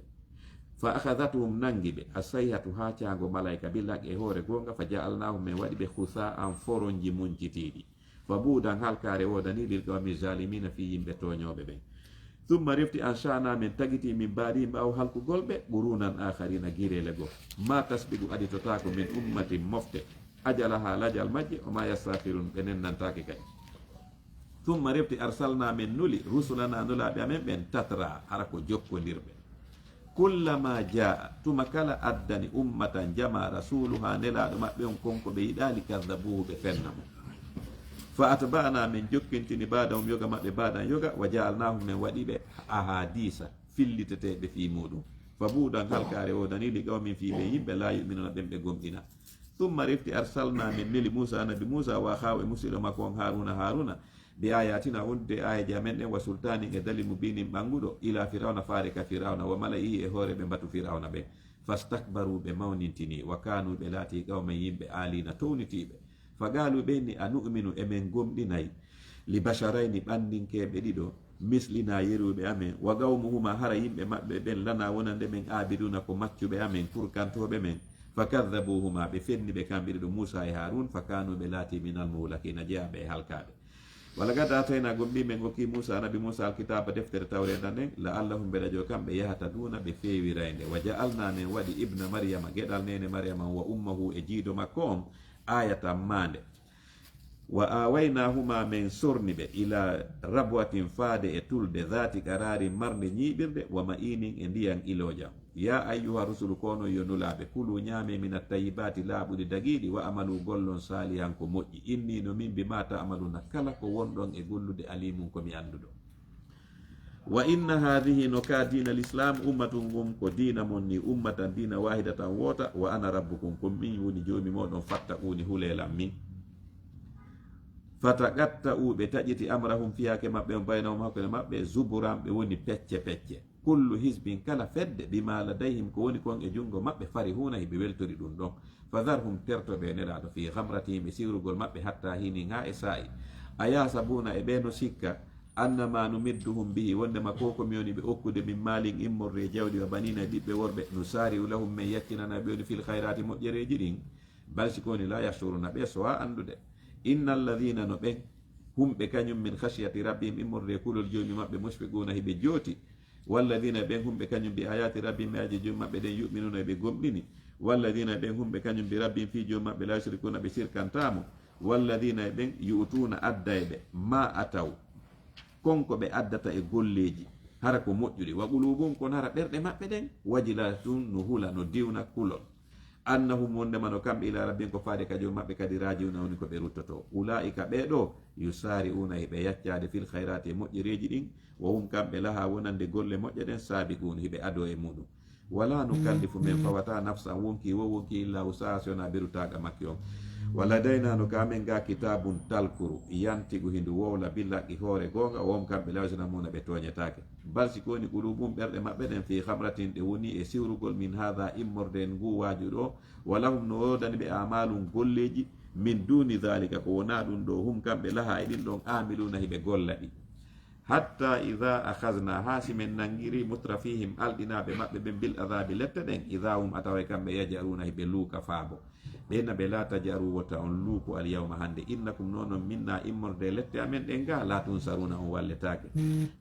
fa akhadathum nangiɓe asayhatu ha cago malaika billak e hoore gonga fa jaalnahum min waɗi ɓe husa an foronji muncitiɗi fa buudan halkare wodani lil qawmi zalimina fi yimɓe toñoɓe ɓen thumma refti ansha'na min tagiti min baadi mbaw halkugol ɓe ɓurunan akharina girele go ma tasbiqu aditotako min ummatin mofte ajalaha lajal majje o ma yastakhirun ɓe nennantake kadi thumma refti arsalna min nuli rusulana nulaɓe amen ɓen tatra hara ko jokkodirɓe kullama jaa tuma kala addani ummatan jama rasuluha nelaɗo maɓɓe on konko ɓe yiɗali kadabuhu ɓe fennamo fa atba'na min jokkintini badahum yoga maɓɓe badan yoga wa ja'alnahum min waɗiɓe ahadisa filliteteɓe fi muɗum fa buuɗan halkare o danili qawmin fi ɓe yimɓe la yuminuna ɓen ɓe gomɗina thumma refti arsalna min neli musa nabi musa wa haw e musidɗo makko on haruna bi ayatina wonde ayaji amen ɗen wa sultani e dalil mubinin ɓanguɗo ila firawna faare ka firawna wa mala'i e hoore ɓe mbatu firawna ɓe fastakbaru ɓe mawnintini wa kanu ɓe laati qawmen yimɓe alina townitiɓe fagalu ɓeni a nu'minu emen gomɗinayi li basharayni ɓandinkeɓe ɗiɗo mislina yeruɓe amen wa gawmuhuma hara yimɓe maɓɓe ɓen lana wonande men abiduna ko maccuɓe amen kurkantoɓe men fa kadabuhuma ɓe fenni ɓe kamɓe ɗiɗo musa e harun fa kanu ɓe laati minal muhlakina jeyaɓe e halkaɓe wala gadda tawna gomɗi men gokki musa nabi musa alkitaba deftere tawreda nden la allahum beɗajo kamɓe yahata duna ɓe fewirayde wa ja'alna men waɗi ibna maryama gueɗal nene maryama wa ummahu e jiido makko on ayatan mande wa awaynahuma min sorni ɓe ila rabwatin faade e tulde dhati qarari marde ñiɓirde wa ma'inin e ndiyan ilojam ya ayyuha rusulu kono yo nulaɓe kulu ñaame min attayibati laaɓuɗi dagiɗi wa amalu gollon salihan ko moƴƴi inni no min bima ta'maluna kala ko wonɗon e gollude alimum komi anduɗo wa inna hadhihi no ka dina l'islam ummatun gum ko dina mon ni ummatan dina wahidatan wota wa ana rabbukum ko min woni jomi moɗon fatta uni hulelam min fatagatta ɓe taƴiti amrahum fiyake maɓɓe on baynahum hakkude maɓɓe zuburan ɓe woni pecce pecce kullu hisbin kala fedde bima ladayhim ko woni kon e jungo maɓɓe farihuna hiɓe weltori ɗum ɗon fadharhum tertoɓe neɗaɗo fi hamratihim e siwrugol maɓɓe hatta hinin ha e sa'i a yasabuna e ɓeno sikka annama numidduhum bihi wondema koko mi woni ɓe okkude min malin immorde jawdi wa banina e ɓiɓɓe worɓe no sari'u lahum min yakkinana ɓe woni fil hayrati moƴƴereji ɗin balsikoni la yashuruna ɓe sowa andude inna alladhina no ɓen humɓe kañum min khashyati rabbihim immorde kulol jomi maɓɓe mushfiquna hiɓe jooti walladhina ɓen humɓe kañum bi ayati rabbihim aji jomi maɓɓe ɗen yu'minuna ɓe gomɗini walladhina ɓen humɓe kañum bi rabbihim fi jomi maɓɓe la yushrikuna ɓe sirkantamo walladhina ɓen yu'tuna addayɓe ma ataw konko ɓe addata e golleji hara ko moƴƴude wa qulubum kon hara ɓerɗe maɓɓe ɗen wajilatun no hula no diwna kulol annahum wondema no kamɓe ila rabbin ko faade kadi maɓɓe kadi rajiuna woni ko ɓe ruttoto ulaika ɓeɗo yusari'una hiɓe yaccade fil hayrati e moƴƴereji ɗin wa hum kamɓe laha wonande golle moƴƴe ɗen sabiqun hiɓe ado e muɗum wala nukallifu min fawata nafsan wonki wo wonki illa usaha sona berutaga makki on wala dayna no kamen ga kitabun talkuru yantigu hindu wowla billaqqi hoore gonga wom kamɓe lawsanamuna ɓe toñetake bal sikoni qulubum ɓerɗe maɓɓe ɗen fi hamratin ɗe woni e siwrugol min hada immorde ngu waju ɗo walahum no wodani ɓe amalum golleji min duni dhalika ko wona ɗum ɗo hum kamɓe laha e ɗin ɗon amiluna hiɓe golla ɗi hatta ida akhadna ha simen nangiri mutrafihim alɗinaɓe maɓɓe ɓen bil adabi lette ɗen ida hum atawa kamɓe yajaruna hiɓe luuka faabo ɓena ɓe la tajaru wota on luuku alyawma hande innakum nonon minna immorde lette amen ɗen ga la tunsaruna on walletake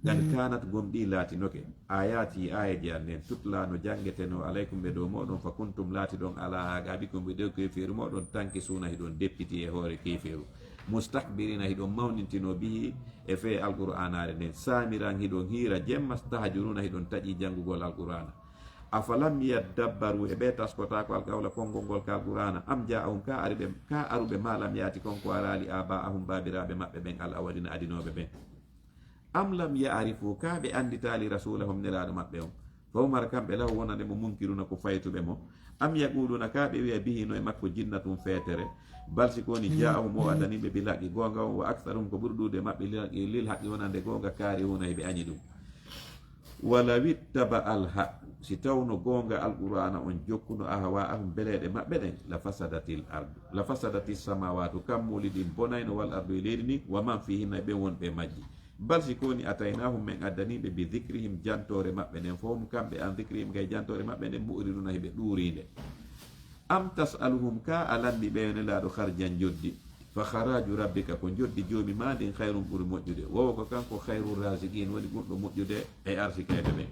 gad kanat gomɗi laatinoke ayati ayaji an nden tutla no jangeteno alaykum ɓe dow moɗon fa kuntum laati ɗon ala hagabikum ɓe dow kefiru moɗon tanki suna hiɗon deppiti e hoore kefiru mustakbirina hiɗon mawnintino bihi e fe alqur'anare nden samiran hiɗon hira jemma tahajuruna hiɗon taƴi jangugol alqur'ana afalam yaddabbaru e ɓe taskotako alqawla konngol ngol ka alqur'ana am ja'ahum ka aruɓe malam yaati konko arali aba'ahum babiraɓe maɓɓe ɓen al awalina adinoɓe ɓen am lam ya'rifu ka ɓe anditali rasulahum nelaɗo maɓɓe on fawmar kamɓe lahu wonande mo munkiruna ko faytuɓe mo am yaquluna ka ɓe wiya bihino e makko jinnatum feetere bal sikoni ja'ahum o adaniɓe bilaqi gonga on wa aktharum ko ɓurɗude maɓɓe lil haqqi wonande gonga karihuna heɓe añi ɗum wala wittaba al haq si tawno gonga alqur'ana on jokkuno ahwa'ahum beleɗe maɓɓe ɗen la fasadatil ardu la fasadati samawatu kammuli ɗin bonayno wal ardu e leydi ni wa man fihinna ɓe wonɓe majji bal sikoni ataynahum men addaniɓe bi dhicrihim jantore maɓɓe nden fowm kamɓe an dhicrihim kay jantore maɓɓe nden mu'riduna heɓe ɗuurinde am tas'aluhum ka alandi ɓeyone laaɗo harjan joddi fa haraju rabbika ko joddi joomi ma ndin hayrun ɓuri moƴƴude wowo ko kanko hayru rasiqin woni ɓurɗo moƴƴude e arsikeɓe ɓen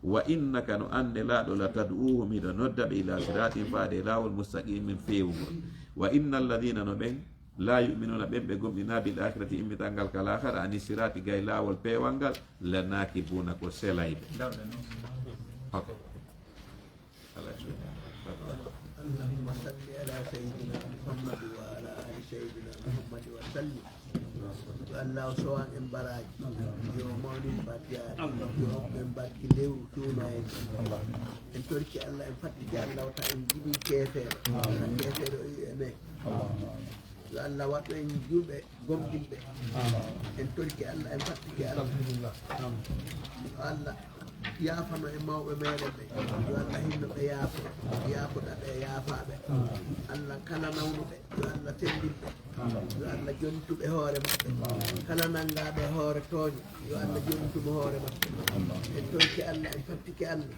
wa innaka no ande laaɗo la tad'uhum hiɗo noddaɓe ila siratin faade lawol mustaqimin fewugol wa inna alladina no ɓen la yuminuna ɓen ɓe gomɗina bil akhirati immital ngal kala hara ani sirati gay lawol pewal ngal la nakibuna ko selayɓe okay. اللهم صل على سيدنا محمد وعلى ال سيدنا محمد وسلم الله سواء ان براج يوم مولد باتيا يوم من باكي ليو تونا ان تركي الله ان فتي الله تا ان جيبي كيفر كيفر اي الله واتو ان جوبه غومديبه ان تركي الله ان فتي الله yaafano e mawɓe meɗen ɓe yo allah hinno ɓe yaafoɗa ɓe yaafaɓe allah kala nawnuɓe yo allah tendinɓe yo allah jontuɓe hoore maɓɓe kala nangaɓe hoore tooño yo allah jontuɓe hoore maɓɓe en tonki allah en fattiki allah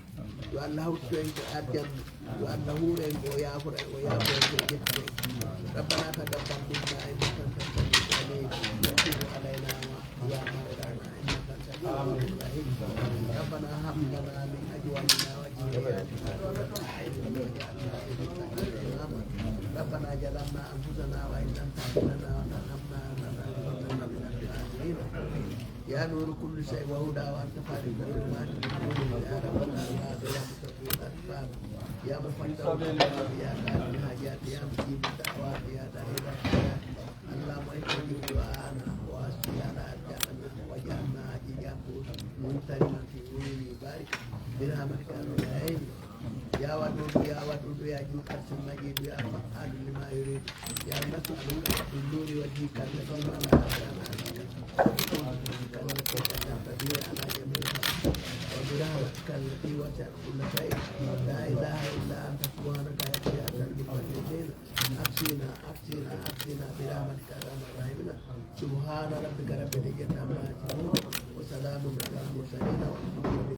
yo allah hawtito en ko arjanna yo allah huuro en ko yaafora en o yaafo en ko ƴettito en rabbana tagabbal minna innaka anta samiul alim wa tub alayna ya mawlana innaka anta tawwabur rahim ربنا هب لنا من ازواجنا وذرياتنا قرة اعين واجعلنا للمتقين اماما ربنا ظلمنا انفسنا وان لم تغفر لنا وترحمنا لنكونن من الخاسرين يا نور كل شيء وهدى وانت خالق الظلمات بالنور يا ربنا لا برحمتك في الاسباب يا مفتح الابواب يا قاضي الحاجات يا مجيب الدعوات يا داعي الخيرات اللهم اجب دعاءنا واسقي على ارجائنا واجعلنا اجابه ممتنا في ولي بارك برحمتك الرحيم يا ودود يا ودود يا ذو العرش المجيد يا فعال لما يريد يا نسألك بالنور وجهك الذي ما لا على جميع وبرحمتك التي وسعت كل شيء لا اله الا انت سبحانك يا ذا المقدسين اكفنا برحمتك يا ارحم الراحمين سبحان ربك رب العزه عما يصفون وسلام على المرسلين والحمد لله.